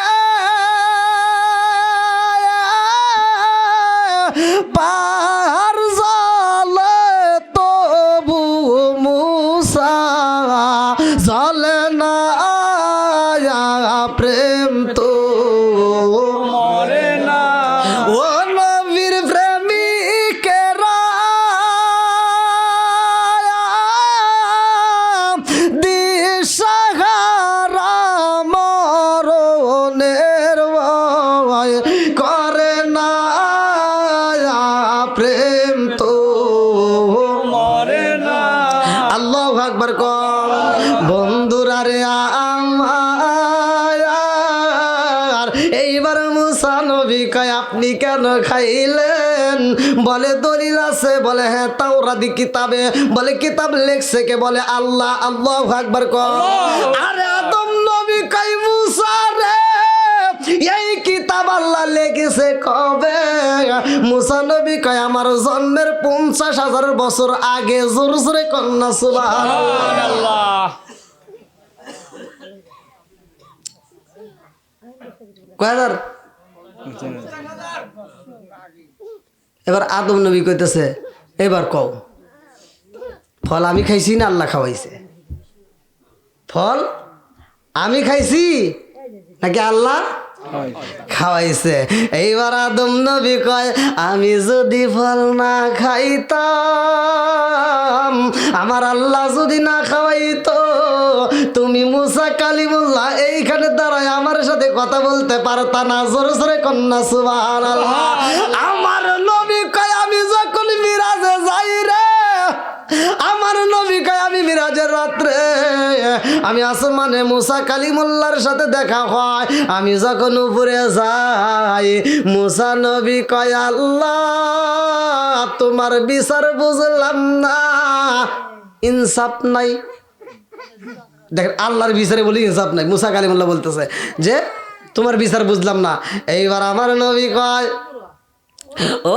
[SPEAKER 1] পাহাড় জলে তবু চাইলেন, বলে দলিল আছে, বলে হ্যাঁ তাওরাতি কিতাবে, বলে কিতাব লেখছে কে, বলে আল্লাহ। আল্লাহু আকবার কর। আরে আদম নবী কই মুসা রে এই কিতাব আল্লাহ লিখেছে কবে? মুসা নবী কয় আমার জন্মের 50,000 বছর আগে। জোর জোরে কন্যা সুবহানাল্লাহ। কয় হাজার? এবার আদম নবী কইতেছে এবার কও ফল আমি খাইছি না আল্লাহ খাওয়াইছে? ফল আমি খাইছি নাকি আল্লাহ খাওয়াইছে? এইবার আদম নবী কয় আমি যদি ফল না খাইতাম, আমার আল্লাহ যদি না খাওয়াইতো, তুমি মুসা কালিমুল্লাহ এইখানে দাঁড়ায় আমার সাথে কথা বলতে পারতা না। জোরে জোরে কন্যা সুবহানাল্লাহ। আমার নবী কয় আমি যখন মিরাজে যাই রে, আমার নবী কয় আমি মিরাজের রাত্রে আমি আসমানে মুসা কালিমুল্লাহর সাথে দেখা হয়। আমি যখন উপরে যাই, মুসা নবী কয় আল্লাহ তোমার বিচার বুঝলাম না, ইনসাফ নাই। দেখেন আল্লাহর বিচারে বলি ইনসাফ নাই। মুসা কালিমুল্লাহ বলতেছে যে তোমার বিচার বুঝলাম না। এইবার আমার নবী কয়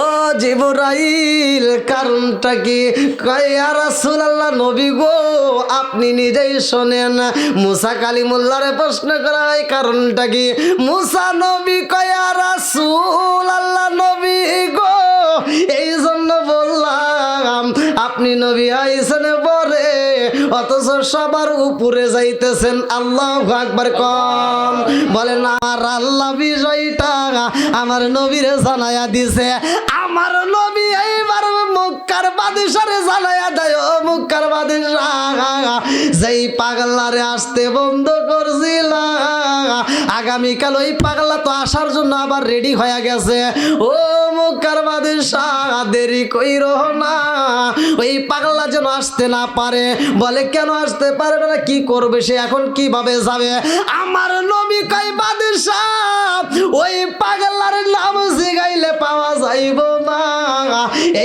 [SPEAKER 1] ও জিবরাইল কারণটা কি? কয় ইয়া রাসূলুল্লাহ নবী গো আপনি নিজেই শোনেন। মুসা কালিমুল্লাহরে প্রশ্ন করা হয় কারণটা কি? মুসা নবী কয় ইয়া রাসূলুল্লাহ নবী গো এই জন্য বললাম আপনি নবী আইছেন পরে অথচ সবার উপরে যাইতেছেন। আল্লাহু আকবার কম। বলেন আমার আল্লাহ বিষয়টা আমার নবীরে জানায়া দিছে। আমার নবী এইবার মক্কার বাদশারে জানায়া দেয় ও মক্কার বাদশাহ যেই পাগলারে আসতে বন্ধ করছিল, আগামীকাল ওই পাগলা তো আসার জন্য আবার রেডি হয়ে গেছে। ও মক্কার বাদশাহ দেরি কইরো না, ওই পাগলা যেন আসতে না পারে। বলে কেন আসতে পারবে না? কি করবে সে? এখন কিভাবে যাবে? আমার নবী কয় বাদশাহ ওই পাগলার নাম জিগাইলে পাওয়া যাইব না।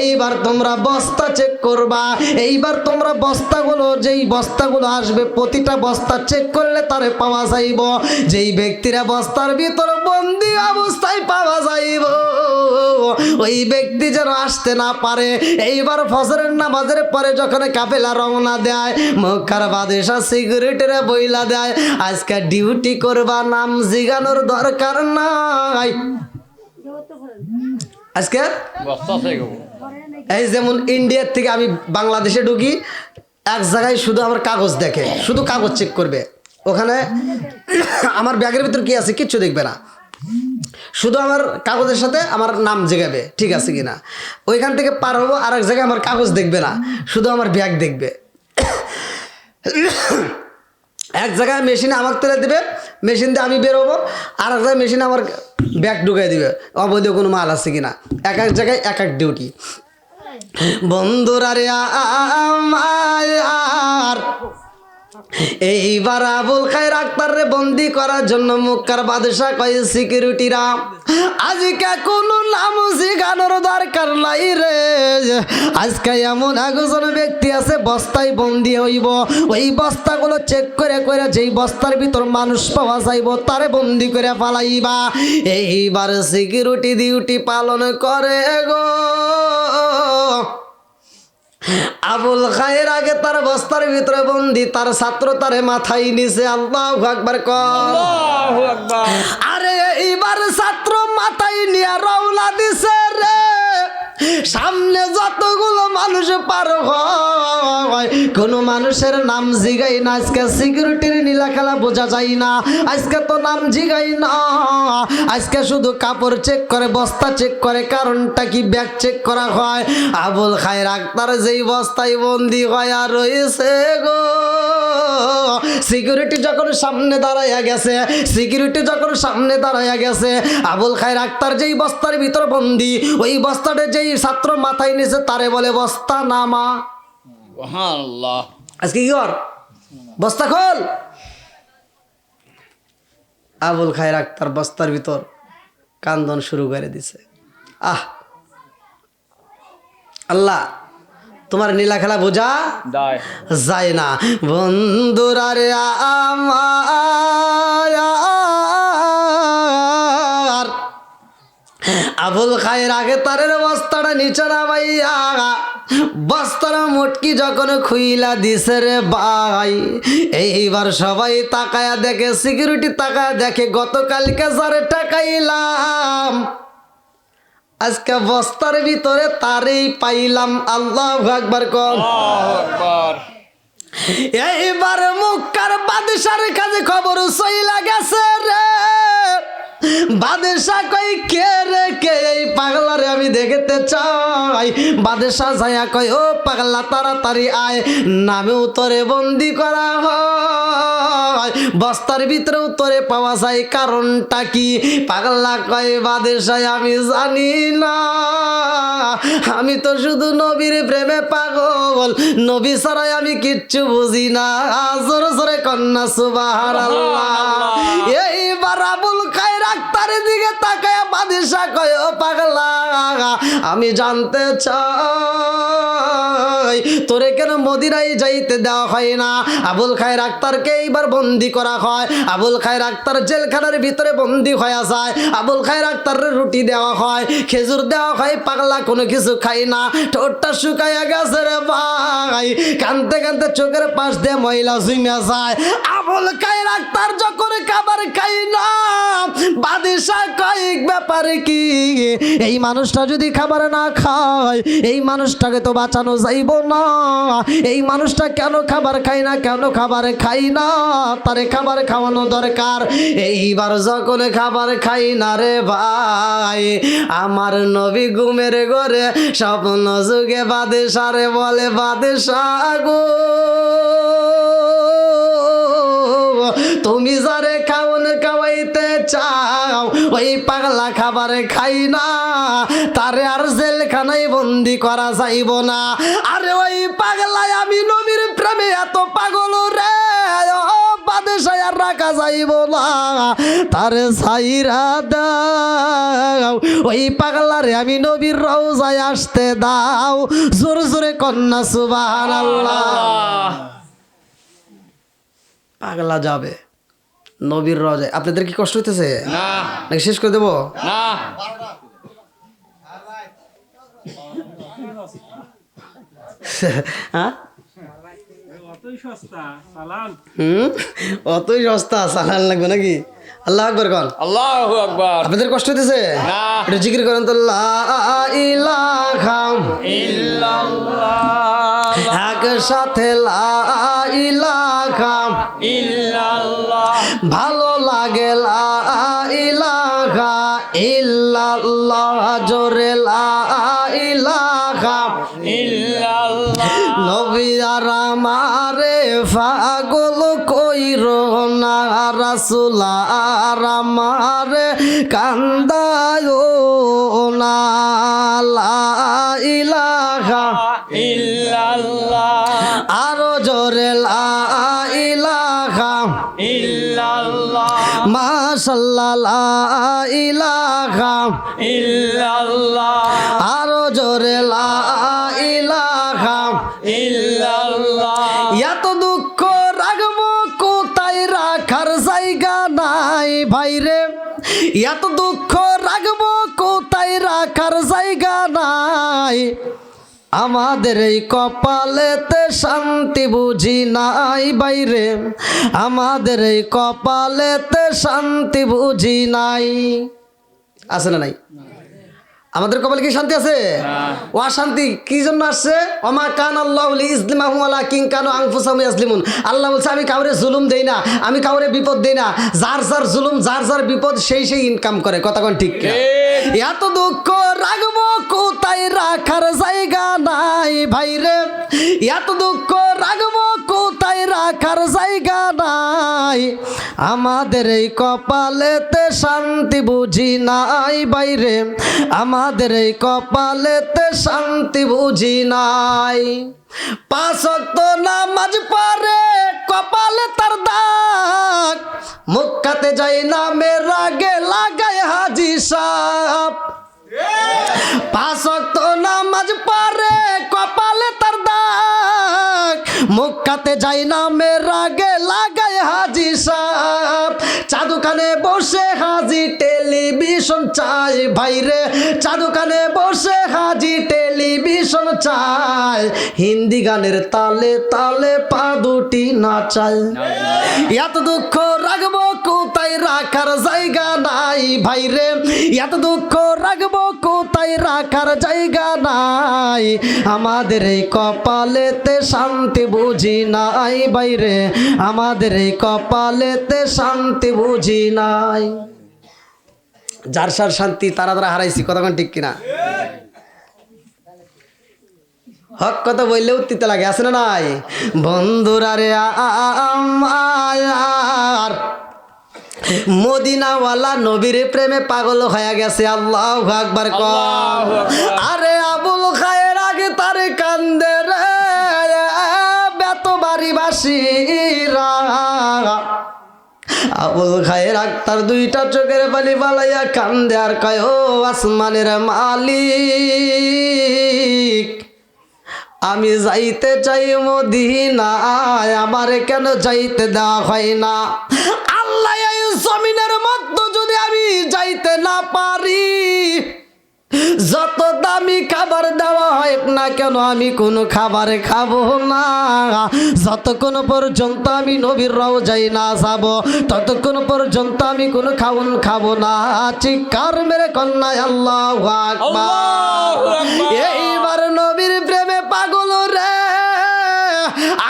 [SPEAKER 1] এইবার তোমরা বস্তা চেক করবা। এইবার তোমরা বস্তাগুলো, যেই বস্তাগুলো আসবে প্রতিটা বস্তা চেক করলে তারে পাওয়া যাইব। যেই ব্যক্তিরা বস্তার ভিতর বন্দি অবস্থায় পাওয়া যাইব ওই ব্যক্তি যেন আসতে না পারে। এইবার ফজরের নামাজের পরে যখন কাফেলা রওনা দেয়, মক্কার বাদশাহ সিকিউরিটিরা বইলা দেয় আজকে ডিউটি করবা, নাম জিগানোর দরকার নাই। আজকে এই যেমন ইন্ডিয়ার থেকে আমি বাংলাদেশে ঢুকি, এক জায়গায় শুধু আমার কাগজ দেখে, শুধু কাগজ চেক করবে। ওখানে আমার ব্যাগের ভিতর কি আছে কিচ্ছু দেখবে না, শুধু আমার কাগজের সাথে আমার নাম জেগাবে ঠিক আছে কিনা। ওইখান থেকে পার হবো, আর এক জায়গায় আমার কাগজ দেখবে না, শুধু আমার ব্যাগ দেখবে। এক জায়গায় মেশিনে আমাকে তুলে দেবে, মেশিন দিয়ে আমি বেরোবো, আর এক জায়গায় মেশিনে আমার ব্যাগ ঢুকাই দিবে অবৈধ কোনো মাল আছে কিনা। এক এক জায়গায় এক এক ডিউটি। বন্ধুরা রে আমার এইবার আবুল খায়ের আক্তার রে বন্দি করার জন্য মক্কার বাদশাহ কয় সিকিউরিটিরা আজকে কোনো নাম জিগানোর দরকার নাই রে। আজকে এমন একজন ব্যক্তি আছে বস্তায় বন্দি হইব, ওই বস্তাগুলো চেক করে করে যেই বস্তার ভিতর মানুষ পাওয়া যাইব তারে বন্দি করে ফালাইবা। এইবার সিকিউরিটি ডিউটি পালন করে গো। আবুল খায়ের আগে তার বস্তার ভিতরে বন্দি, তার ছাত্র তারে মাথায় নিছে। আল্লাহু আকবার কর। আরে এইবার ছাত্র মাথায় নিয়ে রওনা দিছে রে। সামনে যতগুলো মানুষ পার হয় কোন মানুষের নাম জিগাই না। আজকে সিকিউরিটির নীলা খেলা বোঝা যায় না, আজকে তো নাম জিগাই না, আজকে শুধু কাপড় চেক করে, বস্তা চেক করে। কারণটা কি? ব্যাগ চেক করা হয়। আবুল খায়ের আক্তার যেই বস্তায় বন্দি হয় আর রয়েছে গো, সিকিউরিটি যখন সামনে দাঁড়াইয়া গেছে, সিকিউরিটি যখন সামনে দাঁড়াইয়া গেছে, আবুল খায়ের আক্তার যেই বস্তার ভিতর বন্দি, ওই বস্তাটা যেই ছাত্র মাথায় নিছে তারে বলে বস্তা নামা। আজকে কি কর? বস্তা খোল। আবুল খায়ের আক্তার বস্তার ভিতর কান্দন শুরু করে দিছে। আহ আল্লাহ তোমার নীলা খেলা বোঝা
[SPEAKER 2] দায়
[SPEAKER 1] যায় না বন্ধুরা রে আমার আবুল খায়ের আগে তারের বস্তাটা নিচে নামাইয়া বস্তার মুটকি যখন খুইলা দিছে রে ভাই এইবার সবাই তাকায়া দেখে সিকিউরিটি তাকায়া দেখে গতকালকে যারে টাকাইলাম আজকে বস্তার ভিতরে তারেই পাইলাম আল্লাহু আকবার কর
[SPEAKER 2] আকবার
[SPEAKER 1] এইবার মুক্কার বাদশার কাছে খবর চইলা গেছে রে বাদশা কই কে রে কে এই পাগলারে আমি দেখতে চাই বাদশা যায়া কই ও পাগলা তাড়াতাড়ি আয় নামেও তোরে বন্দি করা হয় বস্তার ভিতরেও তোরে পাওয়া যায় কারণটা কি পাগলা কয় বাদশাই আমি জানি না আমি তো শুধু নবীর প্রেমে পাগল নবী ছাড়াই আমি কিচ্ছু বুঝি না জোরে জোরে কন্যা সুবহানাল্লাহ এইবার আবুল খায়ের আক্তারের দিকে তাকায় বাদশা কয় ও পাগলা আমি জানতে চাই তোরে কেন মদিনায় যাইতে দেওয়া হয় না আবুল খায়ের আক্তারকে এইবার বন্দি করা হয় আবুল খায়ের আক্তার জেলখানার ভিতরে বন্দি হয়ে যায় আবুল খায়ের আক্তারের রুটি দেওয়া হয় খেজুর দেওয়া হয় পাগলা কোনো কিছু খাই না ঠোঁটটা শুকাইয়া গেছে রে ভাই কানতে কানতে চোখের পাশ দিয়ে ময়লা জুমিয়া যায় আবুল খায়ের আক্তার যখন খাবার খাই না বাদশা কয়েক ব্যাপারে কি এই মানুষটা যদি খাবার না খায় এই মানুষটাকে তো বাঁচানো যাইব না এই মানুষটা কেন খাবার খায় না কেন খাবার খাই না তারে খাবার খাওয়ানো দরকার এইবার যখন খাবার খাই না রে ভাই আমার নবী ঘুমের ঘরে স্বপ্ন যুগে বাদশারে বলে বাদশা গো তুমি যারে খাওন খাওয়াইতে চাও ওই পাগলা খাবারে খাই না তারে আর জেলখানায় বন্দি করা যাইব না আরে ওই পাগলায় আমি নবীর প্রেমে এত পাগল রে ও বাদশাহ আর রাখা যাইব না তারে ছাইরা দাও ওই পাগলারে আমি নবীর রওজায় আসতে দাও জোরে জোরে কন্যা সুবহানাল্লাহ পাগলা যাবে নবীর রওজায় আপনাদের কি কষ্ট হইতেছে
[SPEAKER 2] না
[SPEAKER 1] নাকি শেষ করে দেবো
[SPEAKER 2] না
[SPEAKER 1] হ্যাঁ
[SPEAKER 3] অতই সস্তা সালাম
[SPEAKER 1] অতই সস্তা সালান লাগবে নাকি আল্লাহ আকবার কর
[SPEAKER 2] আল্লাহু আকবার
[SPEAKER 1] আপনাদের কষ্ট হইতেছে
[SPEAKER 2] না
[SPEAKER 1] একটু জিকির করেন তো লা ইলাহা
[SPEAKER 2] ইল্লাল্লাহ
[SPEAKER 1] একসাথে লা ইলাহা
[SPEAKER 2] ইল্লাল্লাহ
[SPEAKER 1] ভালো লাগে লা ইলাহা ইল্লাল্লাহ জোরে লা ইলাহা
[SPEAKER 2] ইল্লাল্লাহ
[SPEAKER 1] নবী আর আমারে পাগল কইরো না রাসূল আর আমারে কান্দায়ো না লা ইলাহা
[SPEAKER 2] ইল্লাল্লাহ
[SPEAKER 1] আরো জোরে লা ইলাহা
[SPEAKER 2] ইল্লাল্লাহ
[SPEAKER 1] মাশাআল্লাহ লা ইলাহা
[SPEAKER 2] ইল্লাল্লাহ
[SPEAKER 1] আরো জোরে লা ইলাহা
[SPEAKER 2] ইল্লাল্লাহ
[SPEAKER 1] এত দুঃখ রাখবো কোথায় রাখার জায়গা নাই ভাইরে এত দুঃখ রাখবো কোথায় রাখার জায়গা নাই আমাদের এই কপালেতে শান্তি বুঝি নাই বাইরে আমাদের এই কপালেতে শান্তি বুঝি নাই আছে না নাই আমাদের কপালে কি শান্তি আছে ও শান্তি কি জন্য আসছে ওমা কান আল্লাহু লিইজলিমাহু ওয়ালাকিন কানু আনফুসাহুম ইয়াজলিমুন আল্লাহ বলছে আমি কাউরে জুলুম দেই না আমি কাউরে বিপদ দেই না যার যার জুলুম যার যার বিপদ সেই সেই ইনকাম করে কথা কোন ঠিক না এত দুঃখ রাখবো কোথায় রাখার জায়গা নাই ভাইরে এত দুঃখ রাখবো কোথায় রাখার জায়গা নাই আমাদের এই কপালেতে শান্তি বুঝি নাই বাইরে আমাদের এই কপালেতে শান্তি বুঝি নাই পাঁচ ওয়াক্ত নামাজ পড়ে কপালে তার দাগ মক্কাতে যাই না মেরা গে লাগায় হাজি সাহেব পাঁচ ওয়াক্ত নামাজ পড়ে কপালে তার দাগ, মক্কাতে যাই না মেরাগে লাগায় হাজি সাহেব, চাদুকানে বসে হাজি টেলিভিশন চাই ভাইরে, চাদুকানে বসে হাজি টেলিভিশন চাই, হিন্দি গানের তালে তালে পা দুটি নাচায়, এত দুঃখ রাখবো কোথায় রাখার জায়গা নাই ভাইরে, এত দুঃখ রাখবো কোথায় রাখার জায়গা নাই, আমাদের এই কপালেতে শান্তি বুঝি নাই বাইরে, আমাদের এই কপালেতে শান্তি বুঝি নাই। যার সার শান্তি তারা তারা হারাইছি, কতক্ষণ ঠিক কিনা? হক কথা বললেও তিতে লাগে, আছে না নাই? বন্ধুরা রে আমার মদিনাওয়ালা নবীর প্রেমে পাগল হয়ে গেছে, আল্লাহু আকবার কর। আরে আবুল খায়ের আগে তার কান্দে রে বেতবাড়ি বাসীরা, আবুল খায়ের আক্তার দুইটা চোখের পানি বালাইয়া কান্দে আর কয় ও আসমানের মালিক, আমি যাইতে চাই মদিনায়, আমারে কেন যাইতে দেওয়া হয় না? আল্লাহ এই জমিনের মধ্যে যদি আমি যাইতে না পারি, যত দামি খাবার দেওয়া হয় না কেন আমি কোনো খাবার খাবো না, যতক্ষণ পর্যন্ত আমি নবীর রওজায় না যাব ততক্ষণ পর্যন্ত আমি কোনো খাওন খাবো না। চিৎকার মেরে কন্যা আল্লাহু আকবার। এইবার নবীর প্রেমে পাগল রে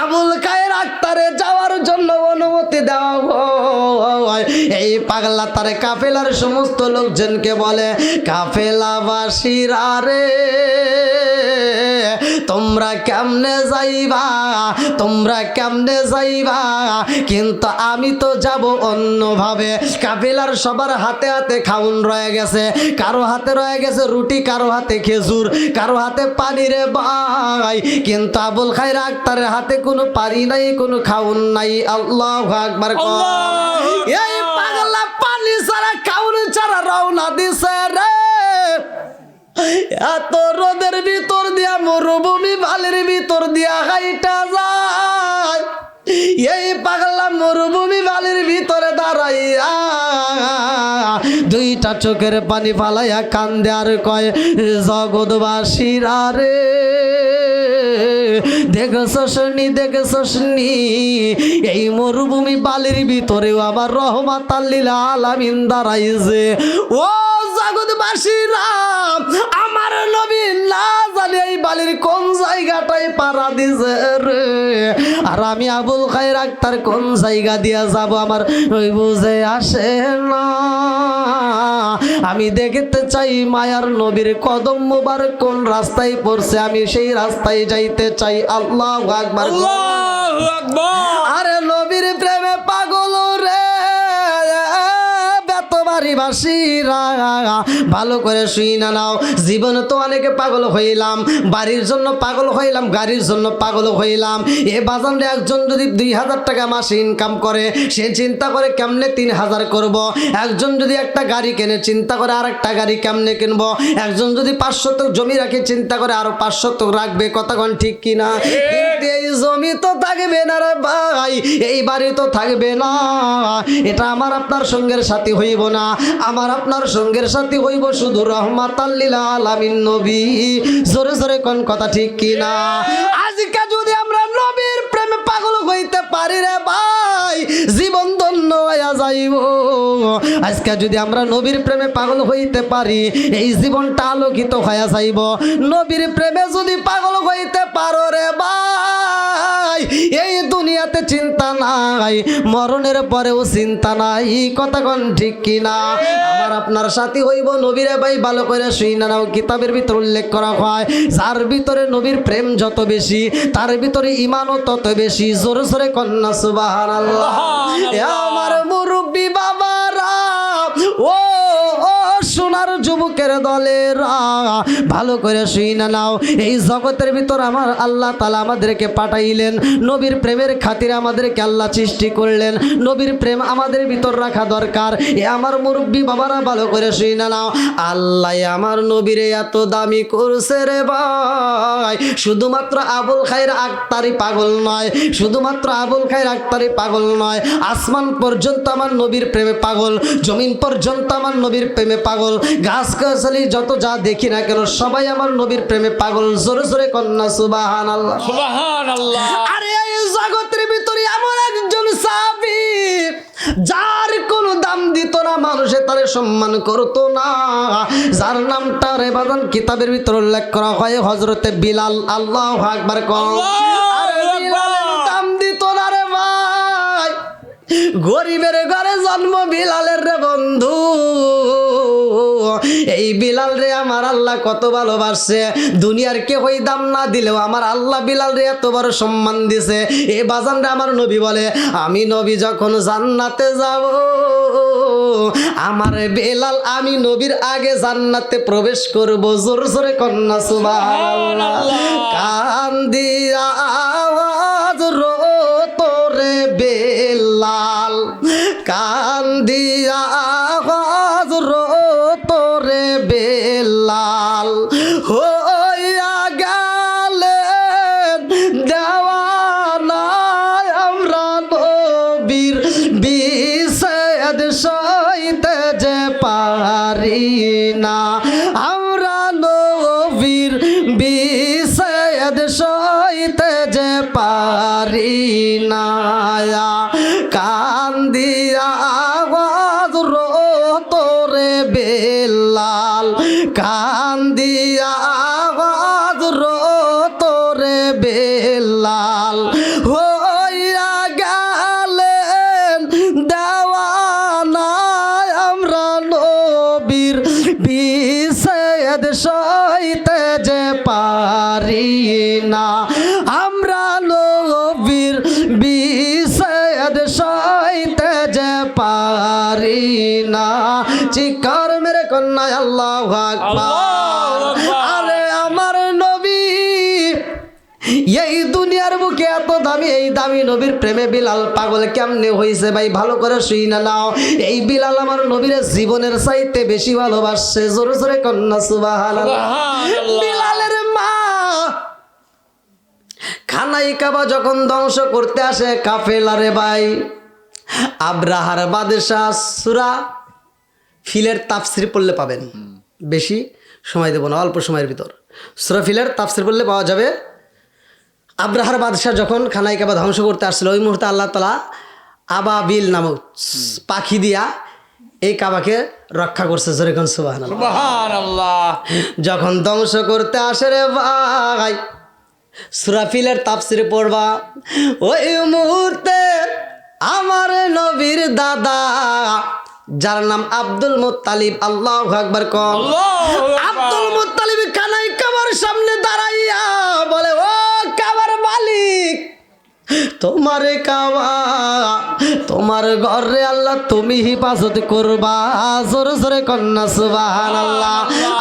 [SPEAKER 1] আবুল খায়ের আক্তারে যাওয়ার জন্য অনুমতি দেওয়া হয়। এই পাগলা তার কাফেলার সমস্ত লোকজনকে বলে, কাফেলাবাসীরা রে তোমরা কেমনে যাইবা, তোমরা কেমনে যাইবা, কিন্তু আমি তো যাব অন্যভাবে। কাফেলার সবার হাতে হাতে খাউন রয়ে গেছে, কারো হাতে রয়ে গেছে রুটি, কারো হাতে খেজুর, কারো হাতে পানি রে ভাই, কিন্তু আবুল খায়ের আক্তারের হাতে কোনো পানি নাই, কোনো খাউন নাই। আল্লাহু আকবার। এই পাগলা পানি ছাড়া খাউন ছাড়া রওনা দিছে রে, এত রোদের ভিতর দিয়া মরুভূমি বালির ভিতর দিয়া হাইটা যায়। এই পাগলা মরুভূমি বালির ভিতরে দাঁড়াইয়া দুইটা চোখের পানি ফালাইয়া কান্দে আর কয়, জগৎবাসীরা রে দেখছনি দেখছনি, এই মরুভূমি বালির ভিতরেও আমার রহমাত লিল আলামিন দাঁড়াইছে। ও জগৎবাসীরা, আমার নবী না জানি এই বালির কোন জায়গাটায় পাড়া দিছে রে, আর আমি আবুল খায়ের আক্তার কোন জায়গা দিয়া যাব আমার ওই বুঝে আসে না। আমি দেখতে চাই মায়ার নবীর কদম মুবারক কোন রাস্তায় পড়ছে, আমি সেই রাস্তায় যাইতে চাই। আল্লাহু আকবার,
[SPEAKER 2] আল্লাহু আকবার।
[SPEAKER 1] আরে নবীর প্রেমে পাগল রে বাসীরা ভালো করে শুই না নাও। জীবনে তো অনেকে পাগল হইলাম, বাড়ির জন্য পাগল হইলাম, গাড়ির জন্য পাগল হইলাম। এ বাজারে একজন যদি 2000 টাকা মাসে ইনকাম করে, সে চিন্তা করে কেমনে 3000 করব। একজন যদি একটা গাড়ি কেনে চিন্তা করে আর একটা গাড়ি কেমনে কিনবো। একজন যদি 500 জমি রাখে চিন্তা করে আরো 500 রাখবে। কতক্ষণ ঠিক কিনা? কিন্তু এই জমি তো থাকবে না রে ভাই, এই বাড়ি তো থাকবে না। এটা আমার আপনার সঙ্গের সাথী হইব না, আমার আপনার সঙ্গের সাথী হইব শুধু রহমাতাল লিল আলামিন নবী। জোরে জোরে কোন কথা ঠিক কিনা? আজকে যদি আমরা নবীর প্রেমে পাগল হইতে পারি রে ভাই, জীবন ধন্য হইয়া যাইব। আজকে যদি আমরা নবীর প্রেমে পাগল হইতে পারি, এই জীবনটা আলোকিত হইয়া যাইব। নবীর প্রেমে যদি পাগল হইতে পারো রে ভাই, এই দুনিয়াতে চিন্তা নাই, মরণের পরেও চিন্তা নাই। কথা কোন ঠিক কিনা? আমার আপনার সাথী হইব নবীরে ভাই। ভালো করে শুই না নাও, কিতাবের ভিতর উল্লেখ করা হয়, যার ভিতরে নবীর প্রেম যত বেশি তার ভিতরে ইমানও তত বেশি। জোরে জোরে কন্যা সুবহানাল্লাহ। আমার মুরব্বী বাবারা, ও সোনার যুবকের দলেরা, ভালো করে শুই না নাও। এই জগতের ভিতর আমার আল্লাহ তাআলা আমাদেরকে পাঠাইলেন, নবীর প্রেমের খাতিরে আমাদেরকে আল্লাহ সৃষ্টি করলেন। নবীর প্রেম আমাদের ভিতর রাখা দরকার। এ আমার মুরব্বী বাবারা ভালো করে শুই না নাও। আল্লাহ আমার নবীরে এত দামি করছে রে ভাই, শুধুমাত্র আবুল খায়ের আক্তারি পাগল নয়, শুধুমাত্র আবুল খায়ের আক্তারি পাগল নয়, আসমান পর্যন্ত আমার নবীর প্রেমে পাগল, জমিন পর্যন্ত আমার নবীর প্রেমে পাগল, গাছ গাছালি যত যা দেখি না কেন সবাই আমার নবীর প্রেমে পাগল। জোরে জোরে কন্যা সুবহানাল্লাহ।
[SPEAKER 2] সুবহানাল্লাহ।
[SPEAKER 1] আরে এই জগতের ভিতরে এমন একজন সাহাবী যার কোনো দাম দিত না, মানুষে তারে সম্মান করতো না, যার নামটা রে বাদান কিতাবের ভিতর উল্লেখ করা হয় হযরতে বিলাল। আল্লাহু আকবার কও। আরে বিলালের দাম দিত না রে ভাই, গরিবের ঘরে জন্ম বিলালের রে বন্ধু। এই বিলাল রে আমার আল্লাহ কত ভালোবাসে, দুনিয়ার কেউই দাম না দিলেও আমার আল্লাহ বিলাল রে এত বড় সম্মান দিছে। এই বাজান রে আমার নবী বলে, আমি নবী যখন জান্নাতে যাব, আমার বিলাল আমি নবীর আগে জান্নাতে প্রবেশ করব। জোর জোরে কন্যা সুবহানাল্লাহ। কান দিয়া আওয়াজ রো তোরে বেলাল, কান দিয়া আওয়াজ রো তোরে বেলাল, হইয়া গেলেন দেওয়ানা আমরা নবীর বিষেদ সইতে যে পারি না, আমরা নবীর বিষেদ সইতে যে পারি না। কান দিয়া আওয়াজ রো তোরে বেলাল, কান দিয়া আওয়াজ রো তোরে বেলাল, হইয়া গেলেন দেওয়ানা আমরা নবীর বিষেদ সইতে যে পারি না, আমরা নবীর বিষেদ সইতে যে পারি না। চিৎকার মেরে কন্যা আল্লাহু আকবার। আরে আমার নবী এই দুনিয়ার বুকে এত দামি, এই দামি নবীর প্রেমে বিলাল পাগল কেমনে হইছে ভাই, ভালো করে শুই না নাও। এই বিলাল আমার নবীর জীবনের চাইতে বেশি ভালোবাসে। জোরে জোরে কন্যা সুবহানাল্লাহ। বিলালের মা খানাই কাবা যখন ধ্বংস করতে আসে কাফেলারে ভাই, আব্রাহার বাদশাহ সূরা ফিলের তাফসির পড়লে পাবেন, বেশি সময় দেব না, অল্প সময়ের ভিতর সূরা ফিলের তাফসির পড়লে পাওয়া যাবে। আব্রাহার বাদশাহ যখন খানাই কাবা ধ্বংস করতে আসছিল, ওই মুহূর্তে আল্লাহ তাআলা আবাবিল নামক পাখি দিয়া এই কাবাকে রক্ষা করছে। জোরে কোন সুবহানাল্লাহ।
[SPEAKER 2] সুবহানাল্লাহ।
[SPEAKER 1] যখন ধ্বংস করতে আসে রে ভাই, সূরা ফিলের তাফসির পড়বা, ওই মুহূর্তে আমার নবীর দাদা যার নাম আব্দুল মুত্তালিব, আল্লাহু আকবার কও। আব্দুল মুত্তালিব খানাই কাবার সামনে দাঁড়াইয়া বলে, ও কাবার মালিক, তোমার কাবা, তোমার ঘরে আল্লাহ তুমি হিফাজত করবা। জোরে জোরে কন্যা সুবহানাল্লাহ।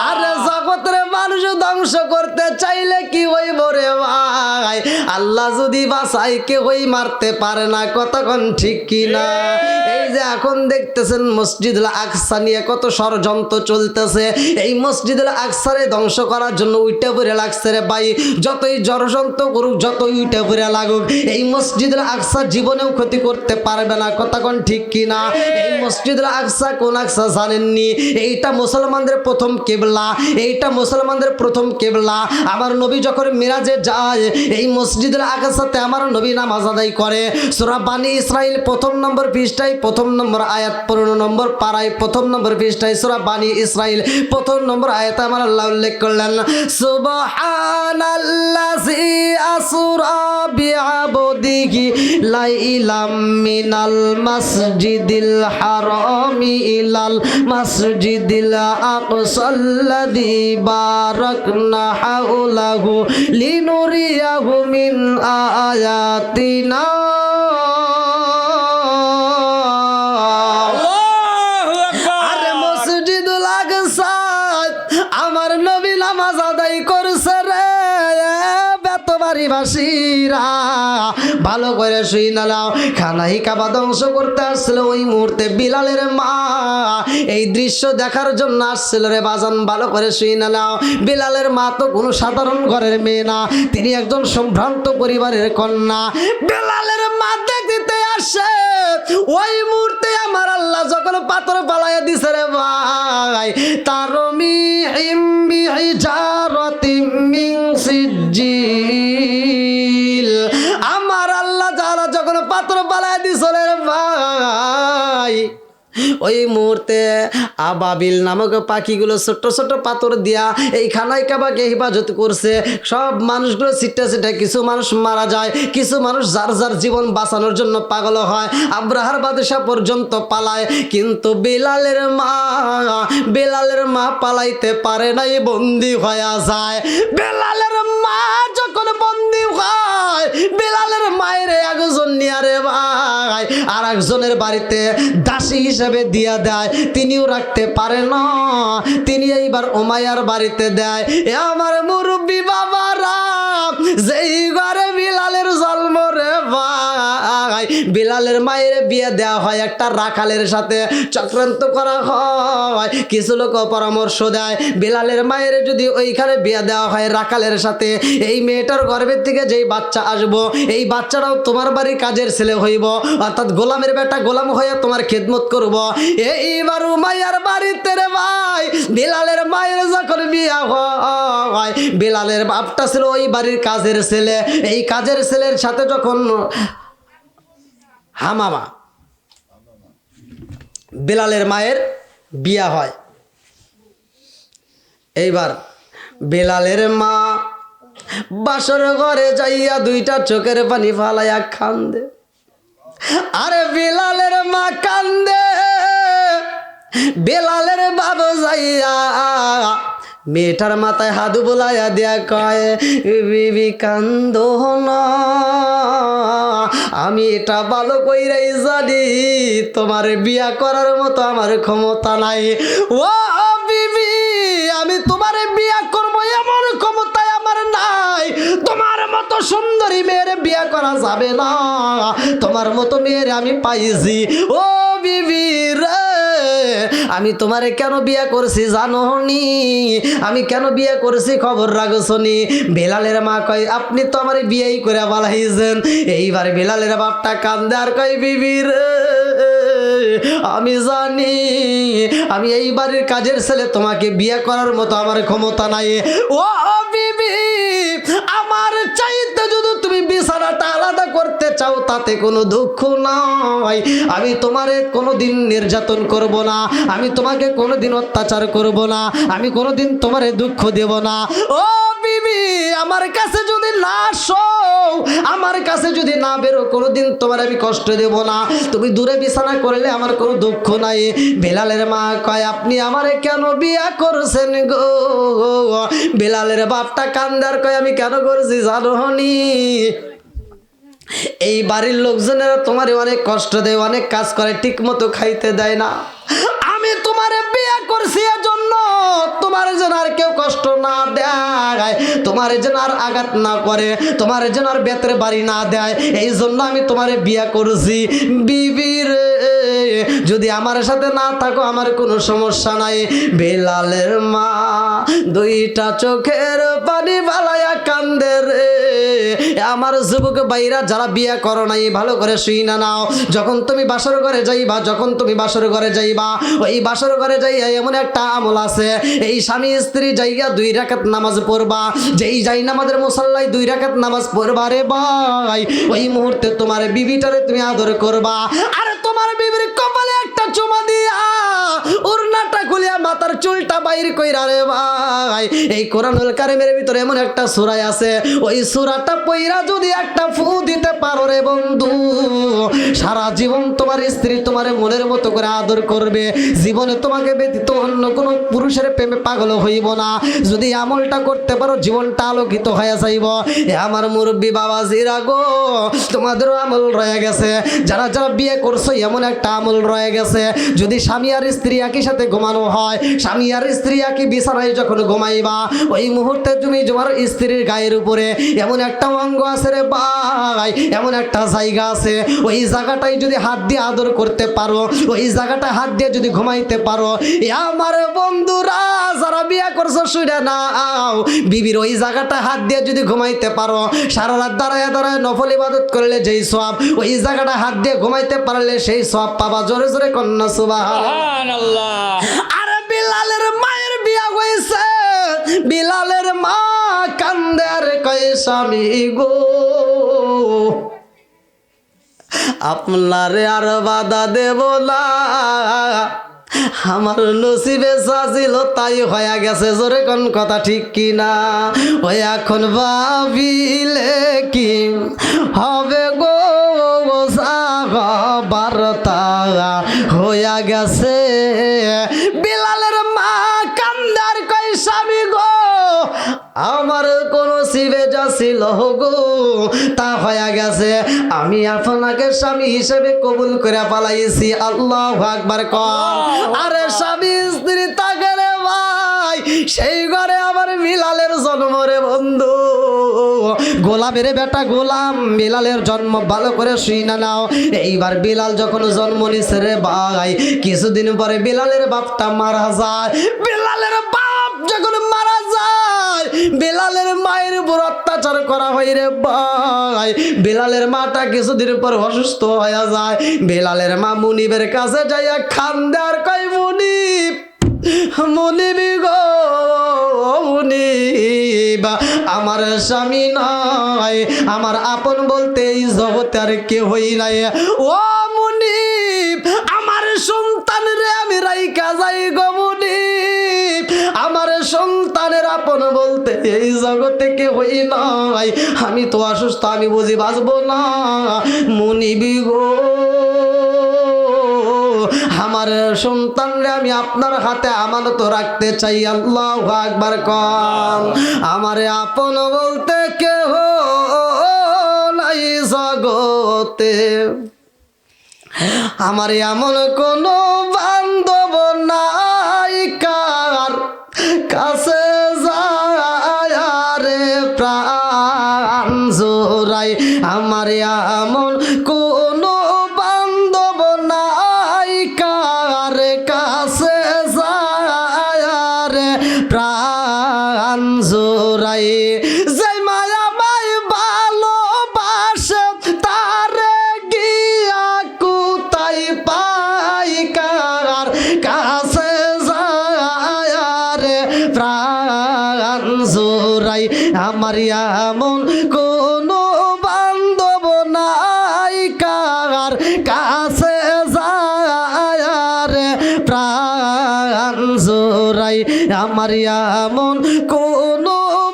[SPEAKER 1] আরে জগতের মানুষ ধ্বংস করতে চাইলে কি হইব রে ভাই, আল্লাহ যদি বাঁচাই কেউই মারতে পারে না। কতক্ষণ ঠিক কি না? এই যে এখন দেখতেছেন মসজিদুল আকসা নিয়ে কত ষড়যন্ত্র চলতেছে, এই মসজিদুল আকসারে ধ্বংস করার জন্য উইটা পড়ে লাগছে রে ভাই। যতই ষড়যন্ত্র করুক, যতই উইটা পড়ে লাগুক, এই মসজিদুল আকসা জীবনেও ক্ষতি করতে পারবে না। কতক্ষণ ঠিক কি না? এই মসজিদুল আকসা কোন আকসা জানেননি? এইটা মুসলমানদের প্রথম কিবলা, এইটা মুসলমানদের প্রথম কিবলা। আমার নবী যখন মিরাজে যায়, এই মসজিদুল আকসাতে আমার নবী নামাজ আদায় করে। সূরা বানী ইসরাইল প্রথম নম্বর পৃষ্ঠায় প্রথম নম্বর আয়াত 15 নম্বর পারায় প্রথম নম্বর পৃষ্ঠায় সূরা বানী ইসরাইল প্রথম নম্বর আয়াতে আমার আল্লাহ উল্লেখ করলেন, সুবহানাল্লাযী আসরা বিআবদিহি লাইলাম মিনাল মাসজিদিল হারামি ইলাল মাসজিদিল আকসাল্লাযী বারাকনা হাওলাহু লিনুরিয়াহু মিন আয়াতিনা। আরে মসজিদুল আকসা আমার নবী নামাজ বাসীরা ভালো করে শুই নালাও। খানাই কাবা ধ্বংস করতে আসছিল ওই মুহূর্তে বিলালের মা এই দৃশ্য দেখার জন্য আসছিল রে বাজান, ভালো করে শুই নালাও। বিলালের মা তো কোনো সাধারণ ঘরের মেয়ে না, তিনি একজন সম্ভ্রান্ত পরিবারের কন্যা। বিলালের মা দেখতে আসে ওই মুহূর্তে আমার আল্লাহ যখন পাথর পালাইয়া দিছে রে ভাই, তারমি ইমবি হিজারাতিম মিন সিজিল, আমার আল্লাহ যারা যখন পাথর পালাইয়া দিছে রে ভাই, ওই মুহূর্তে আবাবিল নামক পাখিগুলো ছোট্ট ছোট্ট পাথর দিয়া এই খানায় কাবাকে হেফাজত করছে। সব মানুষগুলো ছিটটা ছিটে, কিছু মানুষ মারা যায়, কিছু মানুষ যার যার জীবন বাঁচানোর জন্য পাগল হয়, আব্রাহার বাদশা পর্যন্ত পালায়। কিন্তু বেলালের মা পালাইতে পারে নাই, বন্দি হয়ে যায়। বেলালের মা যখন বন্দি হয়, বেলালের মায়ের একজন নিয়ে রে ভাই আর একজনের বাড়িতে দাসী হিসেবে দিয়া দেয়, তিনিও রাখতে পারে না, তিনি এইবার উমাইয়ার বাড়িতে দেয়। এ আমার মুরব্বী বাবারা, যেই ঘরে বিলালের জন্ম রে ভাই, বিলালের মায়ের বিয়ে দেওয়া হয় একটা রাখালের সাথে, চক্রান্ত করা হয়। কিছু লোক পরামর্শ দেয় বিলালের মায়ের যদি ওইখানে বিয়ে দেওয়া হয় রাখালের সাথে, এই মেয়েটার গর্ভের থেকে যেই বাচ্চা আসবো, এই বাচ্চাটাও তোমার বাড়ির কাজের ছেলে হইব, অর্থাৎ গোলামের বেটা গোলাম হয়ে তোমার খেদমত করব। এইবার উমাইয়ার বাড়িতে রে ভাই বিলালের মায়ের যখন বিয়ে হয়, বিলালের বাপটা ছিল ওই বাড়ির কাজের ছেলে, এই কাজের ছেলের সাথে যখন হামামা বিলালের মায়ের বিয়া হয়, এইবার বিলালের মা বাসর ঘরে যাইয়া দুইটা চোখের পানি ফালাইয়া কান্দে। আরে বিলালের মা কান্দে, বিলালের বাবা যাইয়া মেয়েটার মাথায় হাত বুলাইয়া দিয়া কয়, বিবি কান্দো না, আমি এটা ভালো কইরাই জানি তোমার বিয়া করার মতো আমার ক্ষমতা নাই। ও বিবি, আমি তোমার বিয়া করবো এমন ক্ষমতায় আমার নাই, তোমার মতো সুন্দরী মেয়ের বিয়া করা যাবে না, তোমার মতো মেয়ের আমি পাইছি। ও বিবি রে, আমি তোমারে কেন বিয়া করছি জানো নি? আমি কেন বিয়ে করছি খবর রাখছনি? বেলালের মা কয়, আপনি তো আমার বিয়েই করে বালাইছেন। এইবার বেলালের বাপটা কান্দে আর কয়, বিবি রে, আমি জানি আমি এই বাড়ির কাজের ছেলে, তোমাকে বিয়ে করার মতো আমার ক্ষমতা নাই। ও বিবি, আমার চাইতে যদি তুমি বিছানাটা আলাদা করতে চাও তাতে কোনো দুঃখ নাই, আমি তোমারে কোনোদিন নির্যাতন করব না, আমি তোমাকে কোনোদিন অত্যাচার করব না, আমি কোনোদিন তোমারে দুঃখ দেব না। ও বিবি, আমার কাছে যদি না আসো, আমার কাছে যদি না বেরো, কোনোদিন তোমার আমি কষ্ট দেব না, তুমি দূরে বিছানা করলে আমার কোনো দুঃখ নাই। বেলালের মা কয়, আপনি আমারে কেন বিয়া করছেন গো? বেলালের বাপটা কান্দার কয়, আমি কেন করছি জানো নি? এই বাড়ির লোকজনেরা তোমারে অনেক কষ্ট দেয়, অনেক কাজ করে, ঠিক মতো খাইতে দেয় না। আমি তোমারে বিয়ে করছি এজন্য তোমার যেন আর কেউ কষ্ট না দেয়, তোমার যেন আর আঘাত না করে, তোমার যেন আর বেতের বাড়ি না দেয়, এই জন্য আমি তোমারে বিয়ে করছি। বিবির যদি আমার সাথে না থাকো আমার কোনো সমস্যা নাই। বেলালের মা দুইটা চোখের পানি বালায়া কান্দে রে। আমার যুবক ভাইরা যারা বিয়ে করো নাই, ভালো করে শুই না নাও। যখন তুমি বাসর ঘরে যাইবা, যখন তুমি বাসর ঘরে যাইবা, ওই বাসর ঘরে যাইয়া এমন একটা আমল আছে, এই স্বামী স্ত্রী যাইয়া 2 রাকাত নামাজ পড়বা, যেই যাই নামাজের মুসাল্লায় 2 রাকাত নামাজ পড়বা রে ভাই, ওই মুহূর্তে তোমার বিবিটারে তুমি আদর করবা, আর তোমার বিবির কপালে একটা চুমা দিয়া উড়নাটা খুলিয়া মাথার চুলটা বাইর কইরা রে ভাই, এই কোরআনুল কারীমের ভিতরে এমন একটা সূরা আছে, ওই সূরাটা পইরা যদি একটা ফু দিতে পারো রে বন্ধু, সারা জীবন তোমার স্ত্রী তোমারে মনের মতো করে আদর করবে, জীবনে তোমাকে ব্যতীত অন্য কোনো পুরুষের প্রেমে পাগল হইব না। যদি আমলটা করতে পারো জীবনটা আলোকিত হয়ে যাইব। আমার মুরব্বী বাবাজিরা গো, তোমাদেরও আমল রয়ে গেছে, যারা যারা বিয়ে করছো এমন একটা আমল রয়ে গেছে, যদি স্বামী আর স্ত্রী একই সাথে ঘুমানো হয়। স্বামী আর স্ত্রী একই বিছানায় যখন ঘুমাইবা ওই মুহূর্তে তুমি তোমার স্ত্রীর গায়ের উপরে এমন একটা অঙ্গ আছে রে ভাই, এমন একটা জায়গা আছে, ওই জায়গাটাই যদি হাত দিয়ে আদর করতে পারো, ওই জায়গাটা হাত দিয়ে যদি ঘুমাইতে পারো, আমার বন্ধুরা যারা বিয়ে করছো শুনে নাও, বিবির ওই জায়গাটা হাত দিয়ে যদি ঘুমাইতে পারো, সারা রাত দাঁড়ায় দাঁড়ায় নফল ইবাদত করলে যেই সওয়াব, ওই জায়গাটা হাত দিয়ে ঘুমাইতে পারলে সেই সওয়াব পাবা। জোরে জোরে কন্যা সুবহানাল্লাহ।
[SPEAKER 2] সুবহানাল্লাহ।
[SPEAKER 1] আরে বিলালের মায়ের বিয়া হয়েছে, বিলালের মা কান্দে আর কয় স্বামী গো আপনারে আর বাধা দেব না, আমার নসিবে ছিল তাই হয়ে গেছে। জোরে কোন কথা ঠিক কিনা? ওই এখন ভাবিলে কি হবে গো, বারতা হইয়া গেছে। বিলালের মা কান্দার কই স্বামী গো আমার কোন শিবে যা ছিল গো তা হয়ে গেছে, আমি আপনাকে স্বামী হিসেবে কবুল করে পালাইছি। আল্লাহু আকবার কর। আরে স্বামী স্ত্রী থাকে রে ভাই, সেই ঘরে আমার বিলালের জন্ম রে বন্ধু। গোলামের বেটা গোলাম বিলালের জন্ম ভালো করে শুই না নাও। এইবার বিলাল যখন জন্ম নিছে রে ভাই, কিছুদিন পরে বিলালের বাপটা মারা যায়। বিলালের বাপ যখন মারা যায়, বিলালের মায়ের উপর অত্যাচার করা হয় রে ভাই। বিলালের মাটা কিছুদিন পর অসুস্থ হয়ে যায়। বিলালের মা মুনিবের কাছে যাইয়া কান্দে আর কয় মুনিব, মুনিব গো মুনিব, আমার স্বামী নয়, আমার আপন বলতে এই জগতে আর কেউই নাই। ও মুনিব, আমার সন্তান রে আমি রাইকা যাই গো মুনিব, আমার সন্তানের আপন বলতে এই জগতে কেউই নাই, আমি তো অসুস্থ, আমি বুঝি বাঁচবো না। মুনিব গো আমার সন্তানরে আমি আপনার হাতে আমানত রাখতে চাই। আল্লাহু আকবার কন। আমারে আপন বলতে কেহ নাই জগতে, আমার এমন কোন বান্ধব নাই কার কাছে যায় রে প্রাণ জোড়াই, আমার এমন কোন বান্ধব নাই কার কাছে যায় রে প্রাণ জোড়াই, যে মায়া মাই ভালোবাসে তারে গিয়া কোথায় পাই, কার কাছে যায় রে প্রাণ জোড়াই, আমার এমন কোন বান্ধব নাই কার কাছে যায় রে প্রাণ জোড়াই, আমার এমন কোন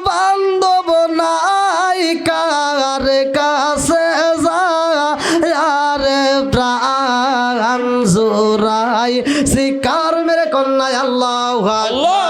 [SPEAKER 1] বান্ধব নাই কার কাছে যায় রে প্রাণ জোড়াই। শিকার মেরে কন্যায় আল্লাহু আকবার।